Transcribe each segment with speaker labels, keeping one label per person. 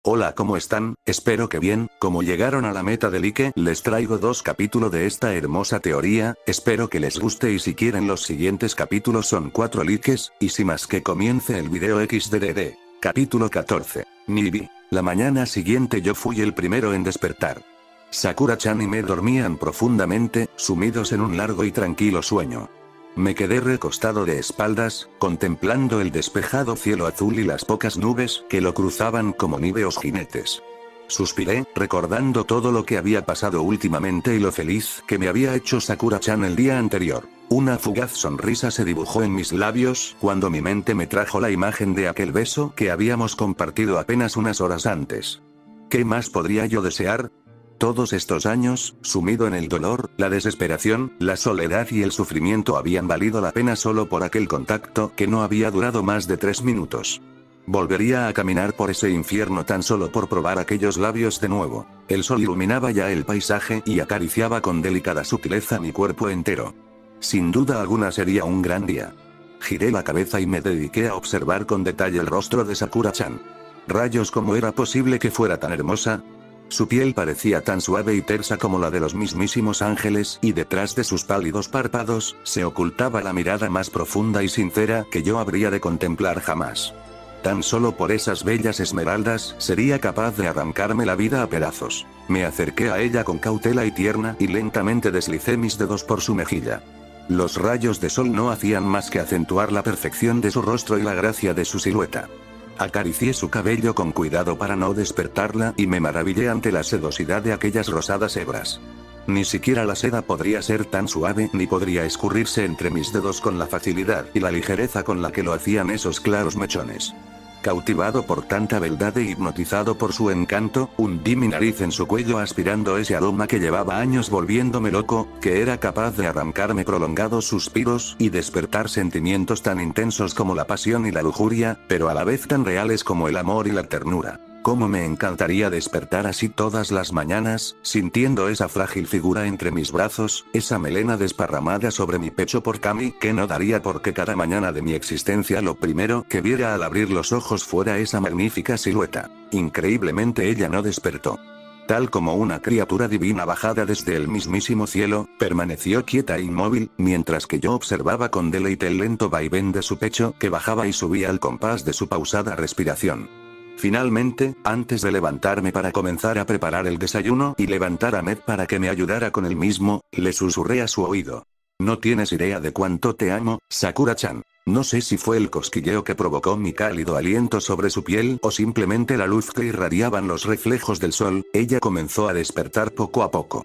Speaker 1: Hola, ¿cómo están? Espero que bien. Como llegaron a la meta del like, les traigo 2 capítulos de esta hermosa teoría, espero que les guste y si quieren los siguientes capítulos son 4 likes, y sin más que comience el video XDDD. Capítulo 14. Nibi. La mañana siguiente yo fui el primero en despertar. Sakura-chan y me dormían profundamente, sumidos en un largo y tranquilo sueño. Me quedé recostado de espaldas, contemplando el despejado cielo azul y las pocas nubes que lo cruzaban como níveos jinetes. Suspiré, recordando todo lo que había pasado últimamente y lo feliz que me había hecho Sakura-chan el día anterior. Una fugaz sonrisa se dibujó en mis labios cuando mi mente me trajo la imagen de aquel beso que habíamos compartido apenas unas horas antes. ¿Qué más podría yo desear? Todos estos años, sumido en el dolor, la desesperación, la soledad y el sufrimiento habían valido la pena solo por aquel contacto que no había durado más de 3 minutos. Volvería a caminar por ese infierno tan solo por probar aquellos labios de nuevo. El sol iluminaba ya el paisaje y acariciaba con delicada sutileza mi cuerpo entero. Sin duda alguna sería un gran día. Giré la cabeza y me dediqué a observar con detalle el rostro de Sakura-chan. Rayos, ¿cómo era posible que fuera tan hermosa? Su piel parecía tan suave y tersa como la de los mismísimos ángeles, y detrás de sus pálidos párpados, se ocultaba la mirada más profunda y sincera que yo habría de contemplar jamás. Tan solo por esas bellas esmeraldas, sería capaz de arrancarme la vida a pedazos. Me acerqué a ella con cautela y tierna, y lentamente deslicé mis dedos por su mejilla. Los rayos de sol no hacían más que acentuar la perfección de su rostro y la gracia de su silueta. Acaricié su cabello con cuidado para no despertarla y me maravillé ante la sedosidad de aquellas rosadas hebras. Ni siquiera la seda podría ser tan suave ni podría escurrirse entre mis dedos con la facilidad y la ligereza con la que lo hacían esos claros mechones. Cautivado por tanta beldad e hipnotizado por su encanto, hundí mi nariz en su cuello aspirando ese aroma que llevaba años volviéndome loco, que era capaz de arrancarme prolongados suspiros y despertar sentimientos tan intensos como la pasión y la lujuria, pero a la vez tan reales como el amor y la ternura. Cómo me encantaría despertar así todas las mañanas, sintiendo esa frágil figura entre mis brazos, esa melena desparramada sobre mi pecho por Kami, que no daría porque cada mañana de mi existencia lo primero que viera al abrir los ojos fuera esa magnífica silueta. Increíblemente ella no despertó. Tal como una criatura divina bajada desde el mismísimo cielo, permaneció quieta e inmóvil, mientras que yo observaba con deleite el lento vaivén de su pecho que bajaba y subía al compás de su pausada respiración. Finalmente, antes de levantarme para comenzar a preparar el desayuno y levantar a Med para que me ayudara con el mismo, le susurré a su oído. No tienes idea de cuánto te amo, Sakura-chan. No sé si fue el cosquilleo que provocó mi cálido aliento sobre su piel o simplemente la luz que irradiaban los reflejos del sol, ella comenzó a despertar poco a poco.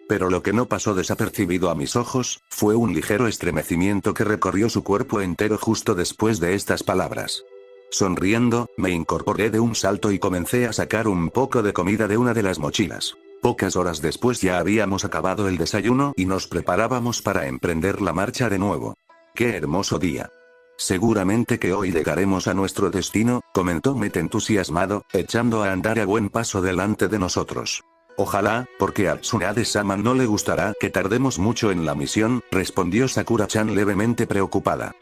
Speaker 1: Pero lo que no pasó desapercibido a mis ojos, fue un ligero estremecimiento que recorrió su cuerpo entero justo después de estas palabras. Sonriendo, me incorporé de un salto y comencé a sacar un poco de comida de una de las mochilas. Pocas horas después ya habíamos acabado el desayuno y nos preparábamos para emprender la marcha de nuevo. ¡Qué hermoso día! Seguramente que hoy llegaremos a nuestro destino, comentó Met entusiasmado, echando a andar a buen paso delante de nosotros. Ojalá, porque a Tsunade-sama no le gustará que tardemos mucho en la misión, respondió Sakura-chan levemente preocupada.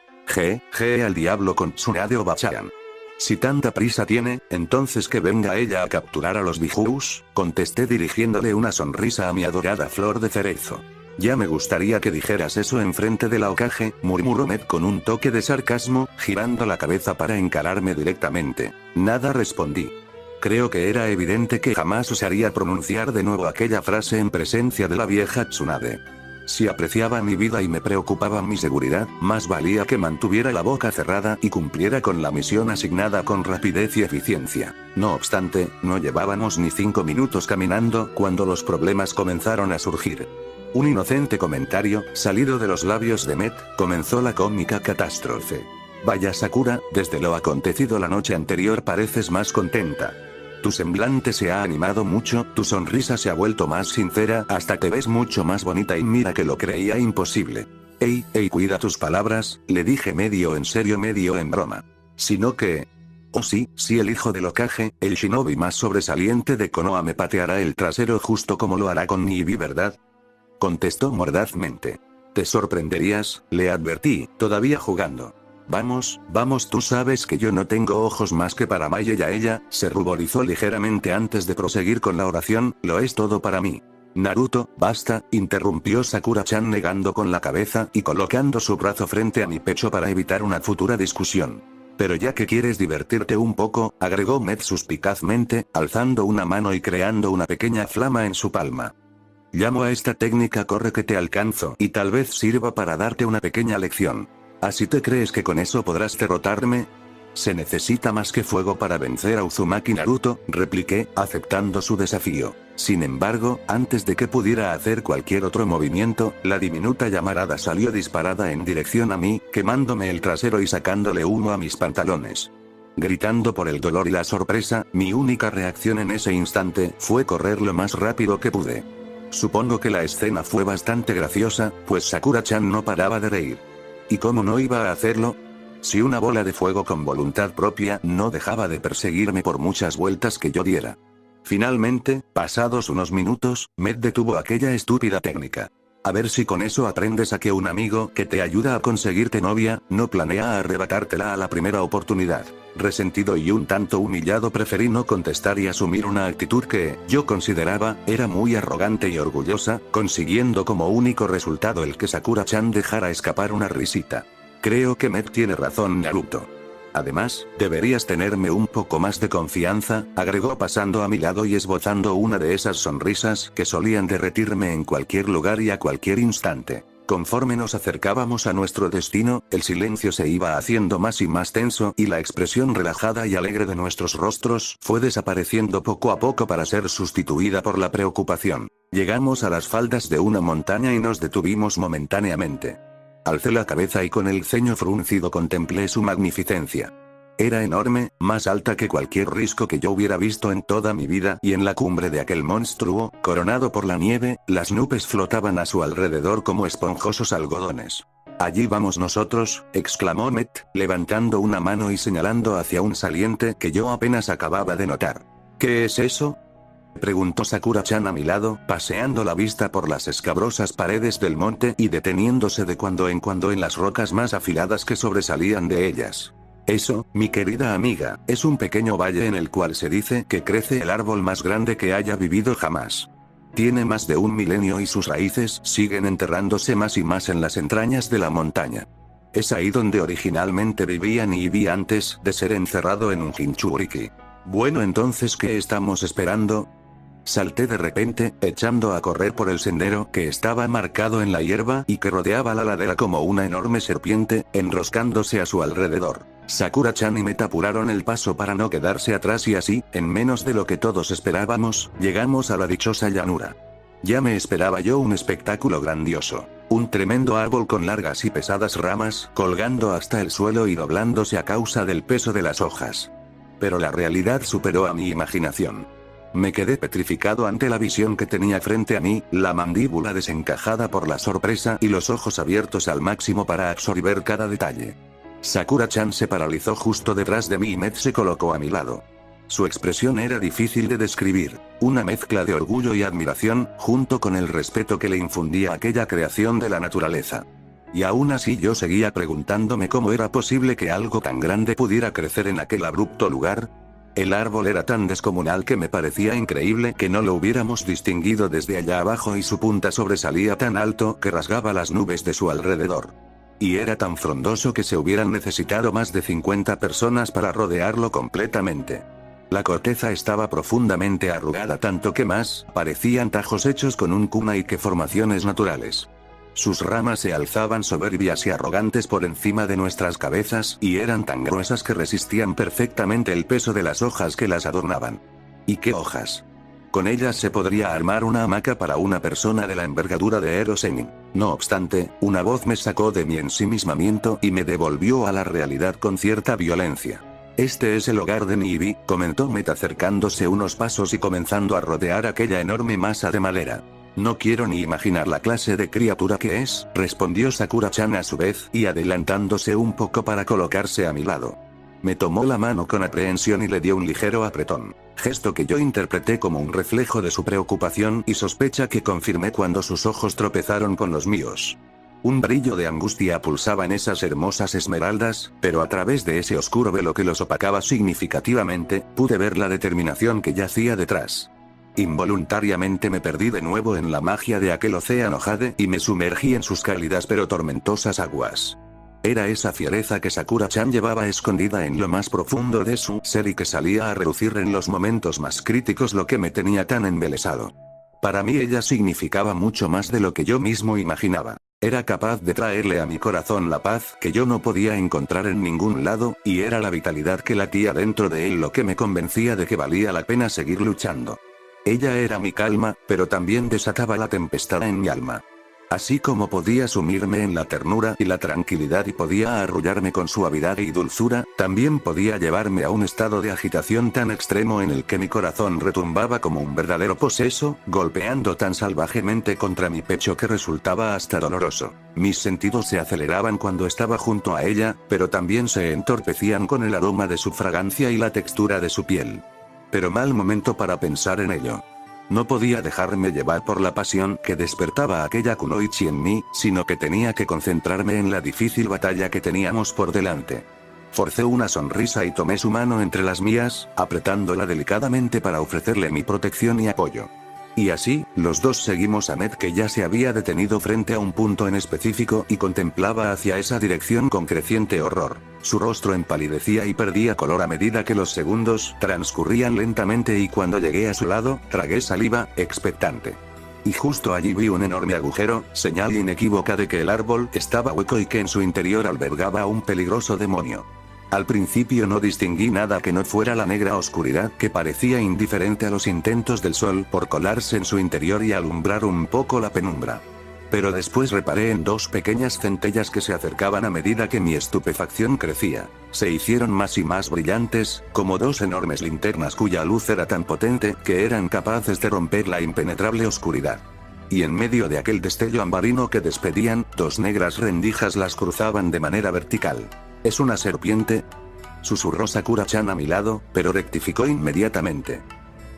Speaker 1: Al diablo con Tsunade Oba-chan. Si tanta prisa tiene, entonces que venga ella a capturar a los Bijous, contesté dirigiéndole una sonrisa a mi adorada flor de cerezo. Ya me gustaría que dijeras eso enfrente de la Hokage, murmuró Met con un toque de sarcasmo, girando la cabeza para encararme directamente. Nada respondí. Creo que era evidente que jamás osaría pronunciar de nuevo aquella frase en presencia de la vieja Tsunade. Si apreciaba mi vida y me preocupaba mi seguridad, más valía que mantuviera la boca cerrada y cumpliera con la misión asignada con rapidez y eficiencia. No obstante, no llevábamos ni 5 minutos caminando cuando los problemas comenzaron a surgir. Un inocente comentario, salido de los labios de Met, comenzó la cómica catástrofe. Vaya Sakura, desde lo acontecido la noche anterior pareces más contenta. Tu semblante se ha animado mucho, tu sonrisa se ha vuelto más sincera, hasta te ves mucho más bonita y mira que lo creía imposible. Ey, cuida tus palabras, le dije medio en serio medio en broma. Sino que... Oh sí, el hijo del Hokage, el shinobi más sobresaliente de Konoha me pateará el trasero justo como lo hará con Nibi, ¿verdad? Contestó mordazmente. Te sorprenderías, le advertí, todavía jugando. Vamos, vamos, tú sabes que yo no tengo ojos más que para Mai y a ella, se ruborizó ligeramente antes de proseguir con la oración, lo es todo para mí. Naruto, basta, interrumpió Sakura-chan negando con la cabeza y colocando su brazo frente a mi pecho para evitar una futura discusión. Pero ya que quieres divertirte un poco, agregó Med suspicazmente, alzando una mano y creando una pequeña flama en su palma. Llamo a esta técnica corre que te alcanzo y tal vez sirva para darte una pequeña lección. ¿Así te crees que con eso podrás derrotarme? Se necesita más que fuego para vencer a Uzumaki Naruto, repliqué, aceptando su desafío. Sin embargo, antes de que pudiera hacer cualquier otro movimiento, la diminuta llamarada salió disparada en dirección a mí, quemándome el trasero y sacándole humo a mis pantalones. Gritando por el dolor y la sorpresa, mi única reacción en ese instante fue correr lo más rápido que pude. Supongo que la escena fue bastante graciosa, pues Sakura-chan no paraba de reír. ¿Y cómo no iba a hacerlo? Si una bola de fuego con voluntad propia no dejaba de perseguirme por muchas vueltas que yo diera. Finalmente, pasados unos minutos, Med detuvo aquella estúpida técnica. A ver si con eso aprendes a que un amigo que te ayuda a conseguirte novia, no planea arrebatártela a la primera oportunidad. Resentido y un tanto humillado preferí no contestar y asumir una actitud que, yo consideraba, era muy arrogante y orgullosa, consiguiendo como único resultado el que Sakura-chan dejara escapar una risita. Creo que Med tiene razón, Naruto. Además, deberías tenerme un poco más de confianza, agregó pasando a mi lado y esbozando una de esas sonrisas que solían derretirme en cualquier lugar y a cualquier instante. Conforme nos acercábamos a nuestro destino, el silencio se iba haciendo más y más tenso y la expresión relajada y alegre de nuestros rostros fue desapareciendo poco a poco para ser sustituida por la preocupación. Llegamos a las faldas de una montaña y nos detuvimos momentáneamente. Alcé la cabeza y con el ceño fruncido contemplé su magnificencia. Era enorme, más alta que cualquier risco que yo hubiera visto en toda mi vida, y en la cumbre de aquel monstruo, coronado por la nieve, las nubes flotaban a su alrededor como esponjosos algodones. Allí vamos nosotros, exclamó Met, levantando una mano y señalando hacia un saliente que yo apenas acababa de notar. ¿Qué es eso?, preguntó Sakura-chan a mi lado, paseando la vista por las escabrosas paredes del monte y deteniéndose de cuando en cuando en las rocas más afiladas que sobresalían de ellas. Eso, mi querida amiga, es un pequeño valle en el cual se dice que crece el árbol más grande que haya vivido jamás. Tiene más de 1 milenio y sus raíces siguen enterrándose más y más en las entrañas de la montaña. Es ahí donde originalmente vivía Nibi antes de ser encerrado en un Jinchuriki. Bueno, entonces, ¿qué estamos esperando? Salté de repente, echando a correr por el sendero que estaba marcado en la hierba y que rodeaba la ladera como una enorme serpiente, enroscándose a su alrededor. Sakura-chan y Met apuraron el paso para no quedarse atrás y así, en menos de lo que todos esperábamos, llegamos a la dichosa llanura. Ya me esperaba yo un espectáculo grandioso. Un tremendo árbol con largas y pesadas ramas, colgando hasta el suelo y doblándose a causa del peso de las hojas. Pero la realidad superó a mi imaginación. Me quedé petrificado ante la visión que tenía frente a mí, la mandíbula desencajada por la sorpresa y los ojos abiertos al máximo para absorber cada detalle. Sakura-chan se paralizó justo detrás de mí y Met se colocó a mi lado. Su expresión era difícil de describir, una mezcla de orgullo y admiración, junto con el respeto que le infundía aquella creación de la naturaleza. Y aún así yo seguía preguntándome cómo era posible que algo tan grande pudiera crecer en aquel abrupto lugar. El árbol era tan descomunal que me parecía increíble que no lo hubiéramos distinguido desde allá abajo y su punta sobresalía tan alto que rasgaba las nubes de su alrededor. Y era tan frondoso que se hubieran necesitado más de 50 personas para rodearlo completamente. La corteza estaba profundamente arrugada tanto que más parecían tajos hechos con un kunai que formaciones naturales. Sus ramas se alzaban soberbias y arrogantes por encima de nuestras cabezas y eran tan gruesas que resistían perfectamente el peso de las hojas que las adornaban. ¿Y qué hojas? Con ellas se podría armar una hamaca para una persona de la envergadura de Ero Sennin. No obstante, una voz me sacó de mi ensimismamiento y me devolvió a la realidad con cierta violencia. Este es el hogar de Nibi, comentó Met acercándose unos pasos y comenzando a rodear aquella enorme masa de madera. No quiero ni imaginar la clase de criatura que es, respondió Sakura-chan a su vez, y adelantándose un poco para colocarse a mi lado. Me tomó la mano con aprehensión y le dio un ligero apretón, gesto que yo interpreté como un reflejo de su preocupación y sospecha que confirmé cuando sus ojos tropezaron con los míos. Un brillo de angustia pulsaba en esas hermosas esmeraldas, pero a través de ese oscuro velo que los opacaba significativamente, pude ver la determinación que yacía detrás. Involuntariamente me perdí de nuevo en la magia de aquel océano jade y me sumergí en sus cálidas pero tormentosas aguas. Era esa fiereza que Sakura-chan llevaba escondida en lo más profundo de su ser y que salía a relucir en los momentos más críticos lo que me tenía tan embelesado. Para mí ella significaba mucho más de lo que yo mismo imaginaba. Era capaz de traerle a mi corazón la paz que yo no podía encontrar en ningún lado, y era la vitalidad que latía dentro de él lo que me convencía de que valía la pena seguir luchando. Ella era mi calma, pero también desataba la tempestad en mi alma. Así como podía sumirme en la ternura y la tranquilidad y podía arrullarme con suavidad y dulzura, también podía llevarme a un estado de agitación tan extremo en el que mi corazón retumbaba como un verdadero poseso, golpeando tan salvajemente contra mi pecho que resultaba hasta doloroso. Mis sentidos se aceleraban cuando estaba junto a ella, pero también se entorpecían con el aroma de su fragancia y la textura de su piel. Pero mal momento para pensar en ello. No podía dejarme llevar por la pasión que despertaba aquella kunoichi en mí, sino que tenía que concentrarme en la difícil batalla que teníamos por delante. Forcé una sonrisa y tomé su mano entre las mías, apretándola delicadamente para ofrecerle mi protección y apoyo. Y así, los dos seguimos a Ned, que ya se había detenido frente a un punto en específico y contemplaba hacia esa dirección con creciente horror. Su rostro empalidecía y perdía color a medida que los segundos transcurrían lentamente, y cuando llegué a su lado, tragué saliva, expectante. Y justo allí vi un enorme agujero, señal inequívoca de que el árbol estaba hueco y que en su interior albergaba a un peligroso demonio. Al principio no distinguí nada que no fuera la negra oscuridad que parecía indiferente a los intentos del sol por colarse en su interior y alumbrar un poco la penumbra. Pero después reparé en dos pequeñas centellas que se acercaban a medida que mi estupefacción crecía. Se hicieron más y más brillantes, como dos enormes linternas cuya luz era tan potente que eran capaces de romper la impenetrable oscuridad. Y en medio de aquel destello ambarino que despedían, dos negras rendijas las cruzaban de manera vertical. ¿Es una serpiente?, susurró Sakura-chan a mi lado, pero rectificó inmediatamente.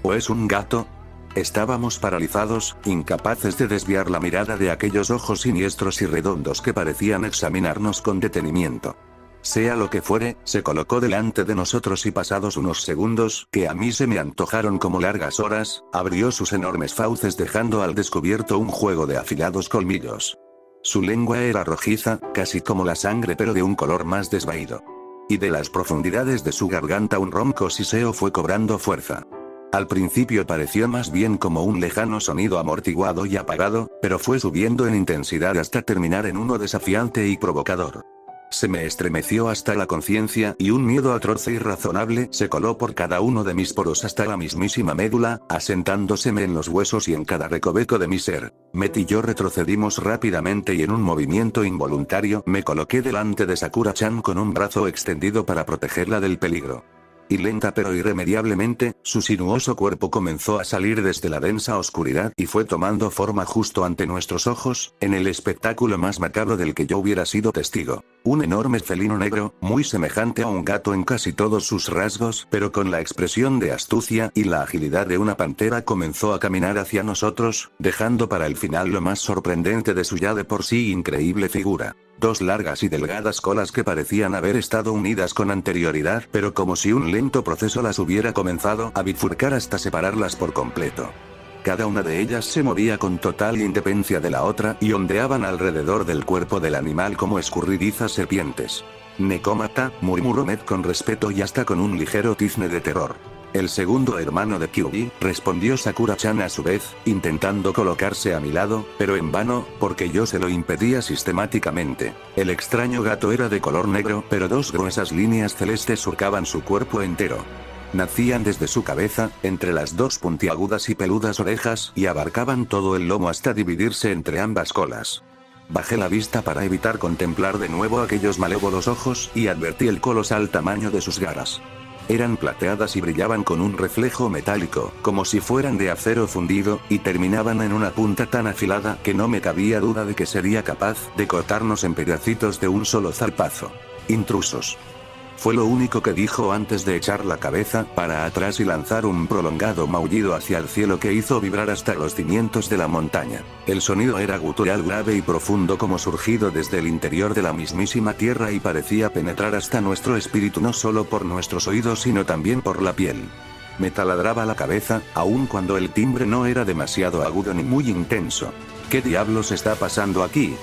Speaker 1: ¿O es un gato? Estábamos paralizados, incapaces de desviar la mirada de aquellos ojos siniestros y redondos que parecían examinarnos con detenimiento. Sea lo que fuere, se colocó delante de nosotros y pasados unos segundos, que a mí se me antojaron como largas horas, abrió sus enormes fauces dejando al descubierto un juego de afilados colmillos. Su lengua era rojiza, casi como la sangre, pero de un color más desvaído. Y de las profundidades de su garganta un ronco siseo fue cobrando fuerza. Al principio pareció más bien como un lejano sonido amortiguado y apagado, pero fue subiendo en intensidad hasta terminar en uno desafiante y provocador. Se me estremeció hasta la conciencia y un miedo atroz e irrazonable se coló por cada uno de mis poros hasta la mismísima médula, asentándoseme en los huesos y en cada recoveco de mi ser. Met y yo retrocedimos rápidamente y en un movimiento involuntario me coloqué delante de Sakura-chan con un brazo extendido para protegerla del peligro. Y lenta pero irremediablemente, su sinuoso cuerpo comenzó a salir desde la densa oscuridad y fue tomando forma justo ante nuestros ojos, en el espectáculo más macabro del que yo hubiera sido testigo. Un enorme felino negro, muy semejante a un gato en casi todos sus rasgos, pero con la expresión de astucia y la agilidad de una pantera, comenzó a caminar hacia nosotros, dejando para el final lo más sorprendente de su ya de por sí increíble figura. Dos largas y delgadas colas que parecían haber estado unidas con anterioridad, pero como si un lento proceso las hubiera comenzado a bifurcar hasta separarlas por completo. Cada una de ellas se movía con total independencia de la otra y ondeaban alrededor del cuerpo del animal como escurridizas serpientes. Nekomata, murmuró Ned con respeto y hasta con un ligero tizne de terror. El segundo hermano de Kyuubi, respondió Sakura-chan a su vez, intentando colocarse a mi lado, pero en vano, porque yo se lo impedía sistemáticamente. El extraño gato era de color negro, pero dos gruesas líneas celestes surcaban su cuerpo entero. Nacían desde su cabeza, entre las dos puntiagudas y peludas orejas, y abarcaban todo el lomo hasta dividirse entre ambas colas. Bajé la vista para evitar contemplar de nuevo aquellos malévolos ojos, y advertí el colosal tamaño de sus garras. Eran plateadas y brillaban con un reflejo metálico, como si fueran de acero fundido, y terminaban en una punta tan afilada que no me cabía duda de que sería capaz de cortarnos en pedacitos de un solo zarpazo. Intrusos. Fue lo único que dijo antes de echar la cabeza para atrás y lanzar un prolongado maullido hacia el cielo que hizo vibrar hasta los cimientos de la montaña. El sonido era gutural, grave y profundo, como surgido desde el interior de la mismísima tierra, y parecía penetrar hasta nuestro espíritu, no solo por nuestros oídos sino también por la piel. Me taladraba la cabeza, aun cuando el timbre no era demasiado agudo ni muy intenso. ¿Qué diablos está pasando aquí?,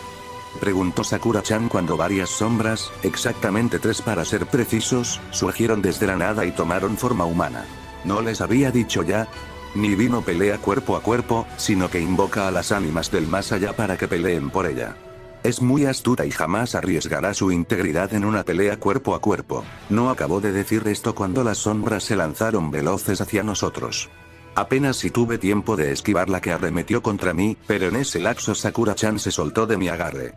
Speaker 1: preguntó Sakura-chan cuando varias sombras, exactamente 3 para ser precisos, surgieron desde la nada y tomaron forma humana. ¿No les había dicho ya? Ni Vino pelea cuerpo a cuerpo, sino que invoca a las ánimas del más allá para que peleen por ella. Es muy astuta y jamás arriesgará su integridad en una pelea cuerpo a cuerpo. No acabó de decir esto cuando las sombras se lanzaron veloces hacia nosotros. Apenas si tuve tiempo de esquivar la que arremetió contra mí, pero en ese lapso Sakura-chan se soltó de mi agarre.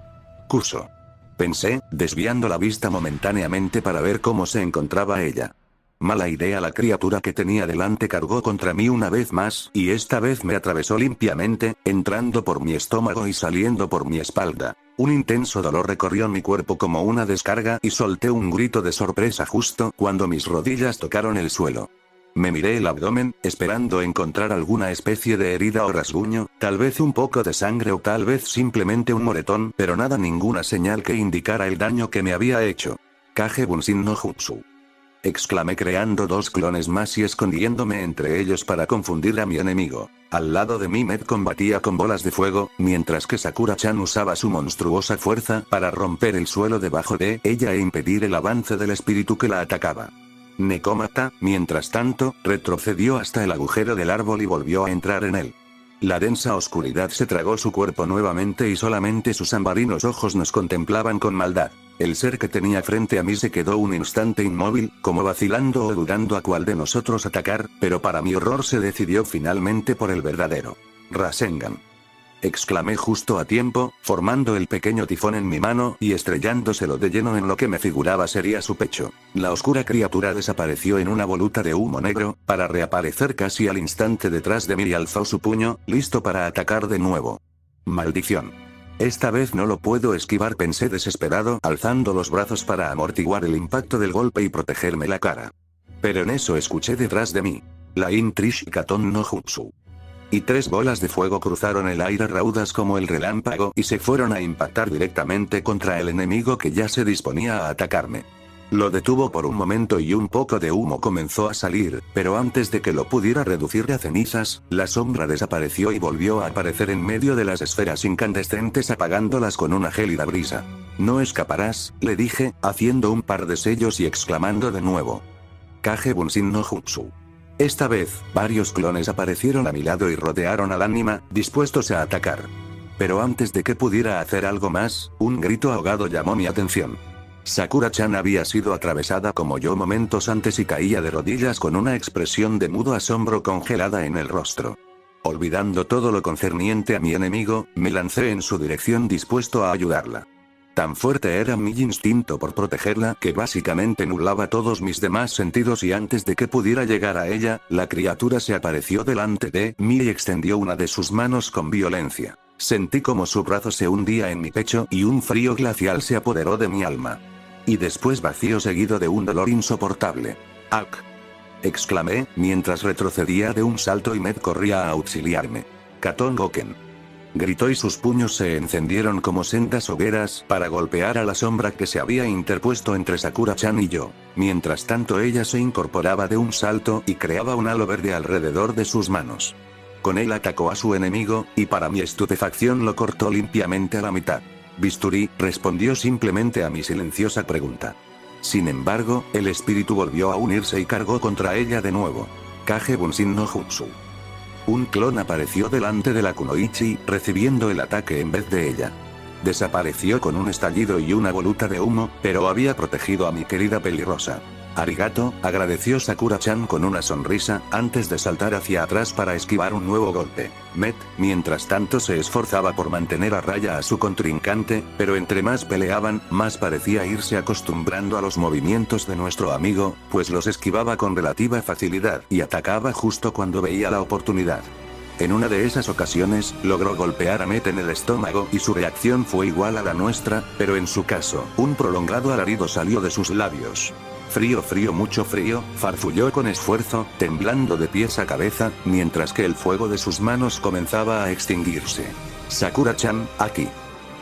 Speaker 1: Kuso. Pensé, desviando la vista momentáneamente para ver cómo se encontraba ella. Mala idea, la criatura que tenía delante cargó contra mí una vez más, y esta vez me atravesó limpiamente, entrando por mi estómago y saliendo por mi espalda. Un intenso dolor recorrió mi cuerpo como una descarga y solté un grito de sorpresa justo cuando mis rodillas tocaron el suelo. Me miré el abdomen, esperando encontrar alguna especie de herida o rasguño, tal vez un poco de sangre o tal vez simplemente un moretón, pero nada, ninguna señal que indicara el daño que me había hecho. Kage Bunshin no Jutsu. Exclamé, creando 2 clones más y escondiéndome entre ellos para confundir a mi enemigo. Al lado de mí Med combatía con bolas de fuego, mientras que Sakura-chan usaba su monstruosa fuerza para romper el suelo debajo de ella e impedir el avance del espíritu que la atacaba. Nekomata, mientras tanto, retrocedió hasta el agujero del árbol y volvió a entrar en él. La densa oscuridad se tragó su cuerpo nuevamente y solamente sus ambarinos ojos nos contemplaban con maldad. El ser que tenía frente a mí se quedó un instante inmóvil, como vacilando o dudando a cuál de nosotros atacar, pero para mi horror se decidió finalmente por el verdadero Rasengan. Exclamé justo a tiempo, formando el pequeño tifón en mi mano y estrellándoselo de lleno en lo que me figuraba sería su pecho. La oscura criatura desapareció en una voluta de humo negro, para reaparecer casi al instante detrás de mí y alzó su puño, listo para atacar de nuevo. ¡Maldición! Esta vez no lo puedo esquivar, pensé desesperado, alzando los brazos para amortiguar el impacto del golpe y protegerme la cara. Pero en eso escuché detrás de mí: la Intrishikaton no Jutsu. Y 3 bolas de fuego cruzaron el aire raudas como el relámpago y se fueron a impactar directamente contra el enemigo que ya se disponía a atacarme. Lo detuvo por un momento y un poco de humo comenzó a salir, pero antes de que lo pudiera reducir a cenizas, la sombra desapareció y volvió a aparecer en medio de las esferas incandescentes, apagándolas con una gélida brisa. No escaparás, le dije, haciendo un par de sellos y exclamando de nuevo: Kage Bunshin no Jutsu. Esta vez, varios clones aparecieron a mi lado y rodearon al ánima, dispuestos a atacar. Pero antes de que pudiera hacer algo más, un grito ahogado llamó mi atención. Sakura-chan había sido atravesada como yo momentos antes y caía de rodillas con una expresión de mudo asombro congelada en el rostro. Olvidando todo lo concerniente a mi enemigo, me lancé en su dirección dispuesto a ayudarla. Tan fuerte era mi instinto por protegerla que básicamente nublaba todos mis demás sentidos, y antes de que pudiera llegar a ella, la criatura se apareció delante de mí y extendió una de sus manos con violencia. Sentí como su brazo se hundía en mi pecho y un frío glacial se apoderó de mi alma. Y después vacío seguido de un dolor insoportable. ¡Ak! Exclamé, mientras retrocedía de un salto y Med corría a auxiliarme. Katon Goken. Gritó y sus puños se encendieron como sendas hogueras para golpear a la sombra que se había interpuesto entre Sakura-chan y yo. Mientras tanto ella se incorporaba de un salto y creaba un halo verde alrededor de sus manos. Con él atacó a su enemigo, y para mi estupefacción lo cortó limpiamente a la mitad. Bisturí, respondió simplemente a mi silenciosa pregunta. Sin embargo, el espíritu volvió a unirse y cargó contra ella de nuevo. Kage Bunshin no Jutsu. Un clon apareció delante de la kunoichi, recibiendo el ataque en vez de ella. Desapareció con un estallido y una voluta de humo, pero había protegido a mi querida pelirrosa. Arigato, agradeció Sakura-chan con una sonrisa, antes de saltar hacia atrás para esquivar un nuevo golpe. Met, mientras tanto, se esforzaba por mantener a raya a su contrincante, pero entre más peleaban, más parecía irse acostumbrando a los movimientos de nuestro amigo, pues los esquivaba con relativa facilidad y atacaba justo cuando veía la oportunidad. En una de esas ocasiones, logró golpear a Met en el estómago y su reacción fue igual a la nuestra, pero en su caso, un prolongado alarido salió de sus labios. Frío, frío, mucho frío, farfulló con esfuerzo, temblando de pies a cabeza, mientras que el fuego de sus manos comenzaba a extinguirse. Sakura-chan, aquí.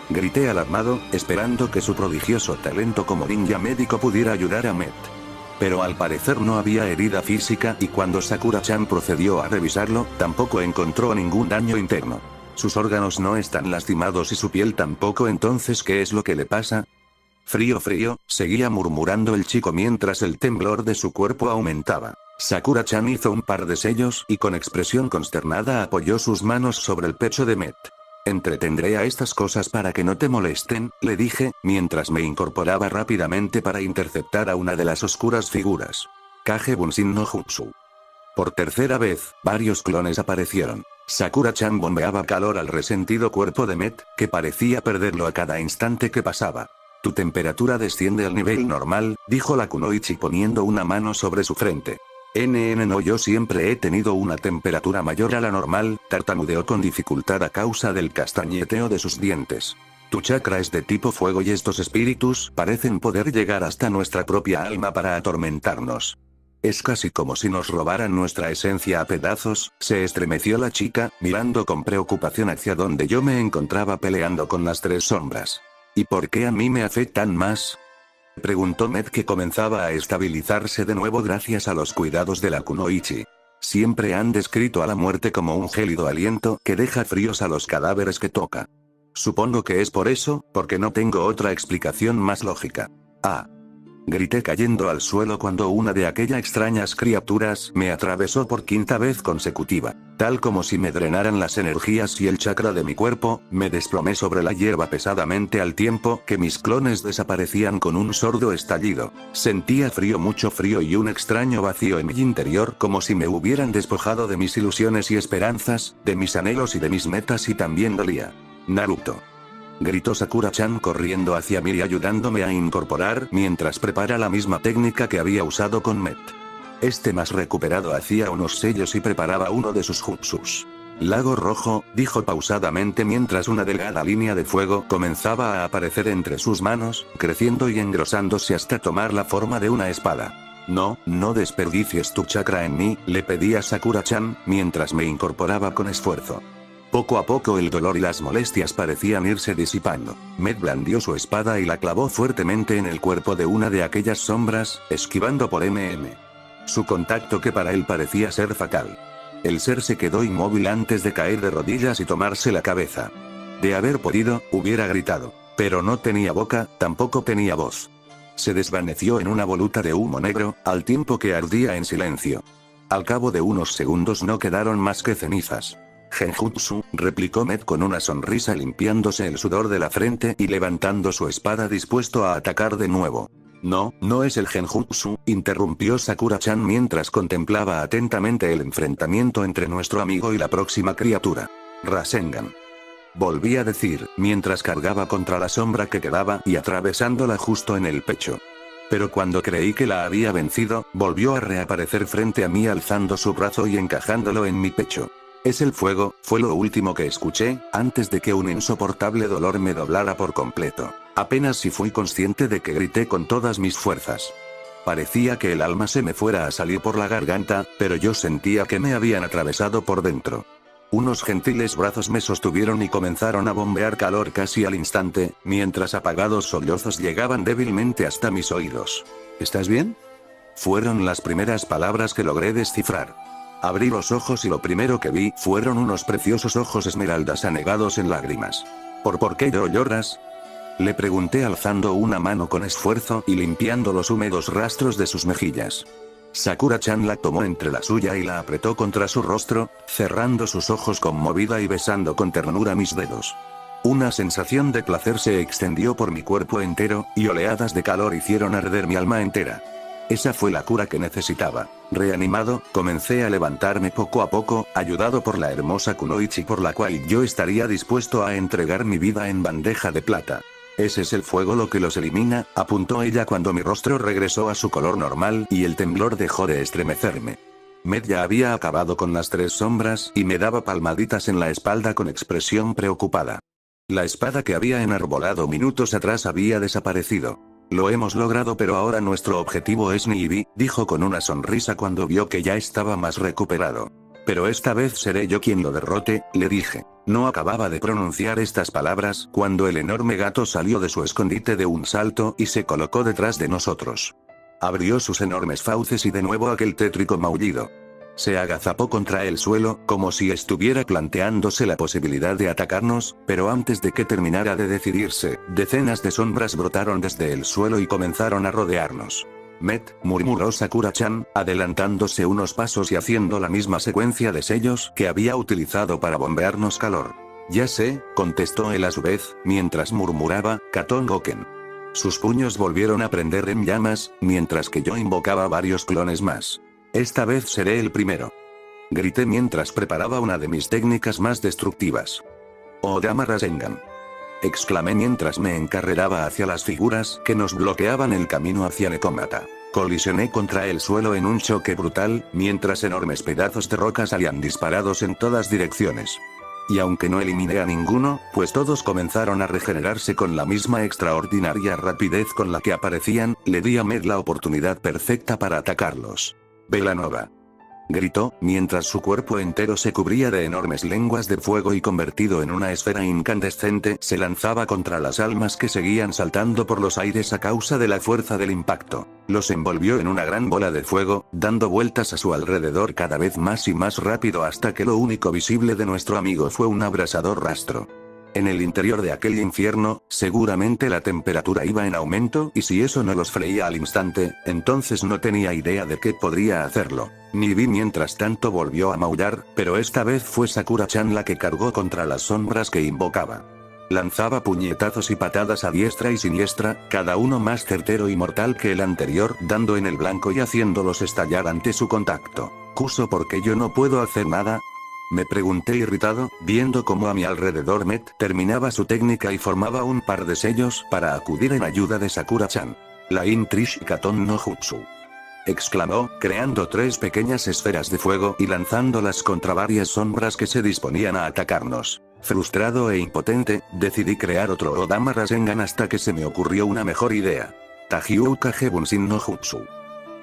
Speaker 1: Grité alarmado, esperando que su prodigioso talento como ninja médico pudiera ayudar a Met. Pero al parecer no había herida física y cuando Sakura-chan procedió a revisarlo, tampoco encontró ningún daño interno. Sus órganos no están lastimados y su piel tampoco, entonces ¿qué es lo que le pasa? Frío, frío, seguía murmurando el chico mientras el temblor de su cuerpo aumentaba. Sakura-chan hizo un par de sellos y con expresión consternada apoyó sus manos sobre el pecho de Met. Entretendré a estas cosas para que no te molesten, le dije, mientras me incorporaba rápidamente para interceptar a una de las oscuras figuras. Kage Bunshin no Jutsu. Por tercera vez, varios clones aparecieron. Sakura-chan bombeaba calor al resentido cuerpo de Met, que parecía perderlo a cada instante que pasaba. Tu temperatura desciende al nivel normal, dijo la kunoichi poniendo una mano sobre su frente. No, yo siempre he tenido una temperatura mayor a la normal, tartamudeó con dificultad a causa del castañeteo de sus dientes. Tu chakra es de tipo fuego y estos espíritus parecen poder llegar hasta nuestra propia alma para atormentarnos. Es casi como si nos robaran nuestra esencia a pedazos, se estremeció la chica, mirando con preocupación hacia donde yo me encontraba peleando con las tres sombras. ¿Y por qué a mí me afectan más? Preguntó Met, que comenzaba a estabilizarse de nuevo gracias a los cuidados de la kunoichi. Siempre han descrito a la muerte como un gélido aliento que deja fríos a los cadáveres que toca. Supongo que es por eso, porque no tengo otra explicación más lógica. Ah. Grité cayendo al suelo cuando una de aquellas extrañas criaturas me atravesó por quinta vez consecutiva. Tal como si me drenaran las energías y el chakra de mi cuerpo, me desplomé sobre la hierba pesadamente al tiempo que mis clones desaparecían con un sordo estallido. Sentía frío, mucho frío y un extraño vacío en mi interior, como si me hubieran despojado de mis ilusiones y esperanzas, de mis anhelos y de mis metas, y también dolía. Naruto. Gritó Sakura-chan corriendo hacia mí y ayudándome a incorporar mientras prepara la misma técnica que había usado con Met. Este más recuperado hacía unos sellos y preparaba uno de sus jutsus. Lago rojo, dijo pausadamente mientras una delgada línea de fuego comenzaba a aparecer entre sus manos, creciendo y engrosándose hasta tomar la forma de una espada. No desperdicies tu chakra en mí, le pedí a Sakura-chan, mientras me incorporaba con esfuerzo. Poco a poco el dolor y las molestias parecían irse disipando. Met blandió su espada y la clavó fuertemente en el cuerpo de una de aquellas sombras, esquivando por su contacto, que para él parecía ser fatal. El ser se quedó inmóvil antes de caer de rodillas y tomarse la cabeza. De haber podido, hubiera gritado. Pero no tenía boca, tampoco tenía voz. Se desvaneció en una voluta de humo negro, al tiempo que ardía en silencio. Al cabo de unos segundos no quedaron más que cenizas. Genjutsu, replicó Met con una sonrisa, limpiándose el sudor de la frente y levantando su espada dispuesto a atacar de nuevo. No es el genjutsu, interrumpió Sakura-chan mientras contemplaba atentamente el enfrentamiento entre nuestro amigo y la próxima criatura. Rasengan. Volví a decir, mientras cargaba contra la sombra que quedaba y atravesándola justo en el pecho. Pero cuando creí que la había vencido, volvió a reaparecer frente a mí alzando su brazo y encajándolo en mi pecho. Es el fuego, fue lo último que escuché, antes de que un insoportable dolor me doblara por completo. Apenas si fui consciente de que grité con todas mis fuerzas. Parecía que el alma se me fuera a salir por la garganta, pero yo sentía que me habían atravesado por dentro. Unos gentiles brazos me sostuvieron y comenzaron a bombear calor casi al instante, mientras apagados sollozos llegaban débilmente hasta mis oídos. ¿Estás bien? Fueron las primeras palabras que logré descifrar. Abrí los ojos y lo primero que vi fueron unos preciosos ojos esmeraldas anegados en lágrimas. ¿Por qué lloras? Le pregunté alzando una mano con esfuerzo y limpiando los húmedos rastros de sus mejillas. Sakura-chan la tomó entre la suya y la apretó contra su rostro, cerrando sus ojos conmovida y besando con ternura mis dedos. Una sensación de placer se extendió por mi cuerpo entero, y oleadas de calor hicieron arder mi alma entera. Esa fue la cura que necesitaba. Reanimado, comencé a levantarme poco a poco, ayudado por la hermosa kunoichi por la cual yo estaría dispuesto a entregar mi vida en bandeja de plata. Ese es el fuego lo que los elimina, apuntó ella cuando mi rostro regresó a su color normal y el temblor dejó de estremecerme. Met ya había acabado con las tres sombras y me daba palmaditas en la espalda con expresión preocupada. La espada que había enarbolado minutos atrás había desaparecido. Lo hemos logrado, pero ahora nuestro objetivo es Nibi, dijo con una sonrisa cuando vio que ya estaba más recuperado. Pero esta vez seré yo quien lo derrote, le dije. No acababa de pronunciar estas palabras cuando el enorme gato salió de su escondite de un salto y se colocó detrás de nosotros. Abrió sus enormes fauces y de nuevo aquel tétrico maullido. Se agazapó contra el suelo, como si estuviera planteándose la posibilidad de atacarnos, pero antes de que terminara de decidirse, decenas de sombras brotaron desde el suelo y comenzaron a rodearnos. Met, murmuró Sakura-chan, adelantándose unos pasos y haciendo la misma secuencia de sellos que había utilizado para bombearnos calor. Ya sé, contestó él a su vez, mientras murmuraba, Katon Goken. Sus puños volvieron a prender en llamas, mientras que yo invocaba varios clones más. Esta vez seré el primero. Grité mientras preparaba una de mis técnicas más destructivas. Odama Rasengan. Exclamé mientras me encarreraba hacia las figuras que nos bloqueaban el camino hacia Nekomata. Colisioné contra el suelo en un choque brutal, mientras enormes pedazos de roca salían disparados en todas direcciones. Y aunque no eliminé a ninguno, pues todos comenzaron a regenerarse con la misma extraordinaria rapidez con la que aparecían, le di a Med la oportunidad perfecta para atacarlos. Velanova. Gritó, mientras su cuerpo entero se cubría de enormes lenguas de fuego y convertido en una esfera incandescente, se lanzaba contra las almas que seguían saltando por los aires a causa de la fuerza del impacto. Los envolvió en una gran bola de fuego, dando vueltas a su alrededor cada vez más y más rápido hasta que lo único visible de nuestro amigo fue un abrasador rastro. En el interior de aquel infierno, seguramente la temperatura iba en aumento y si eso no los freía al instante, entonces no tenía idea de qué podría hacerlo. Nibi mientras tanto volvió a maullar, pero esta vez fue Sakura-chan la que cargó contra las sombras que invocaba. Lanzaba puñetazos y patadas a diestra y siniestra, cada uno más certero y mortal que el anterior, dando en el blanco y haciéndolos estallar ante su contacto. ¿Cuso por qué yo no puedo hacer nada? Me pregunté irritado, viendo cómo a mi alrededor Met terminaba su técnica y formaba un par de sellos para acudir en ayuda de Sakura-chan. La Intrish Katon no Jutsu. Exclamó, creando 3 pequeñas esferas de fuego y lanzándolas contra varias sombras que se disponían a atacarnos. Frustrado e impotente, decidí crear otro Odama Rasengan hasta que se me ocurrió una mejor idea. Tajiuka Bunshin no Jutsu.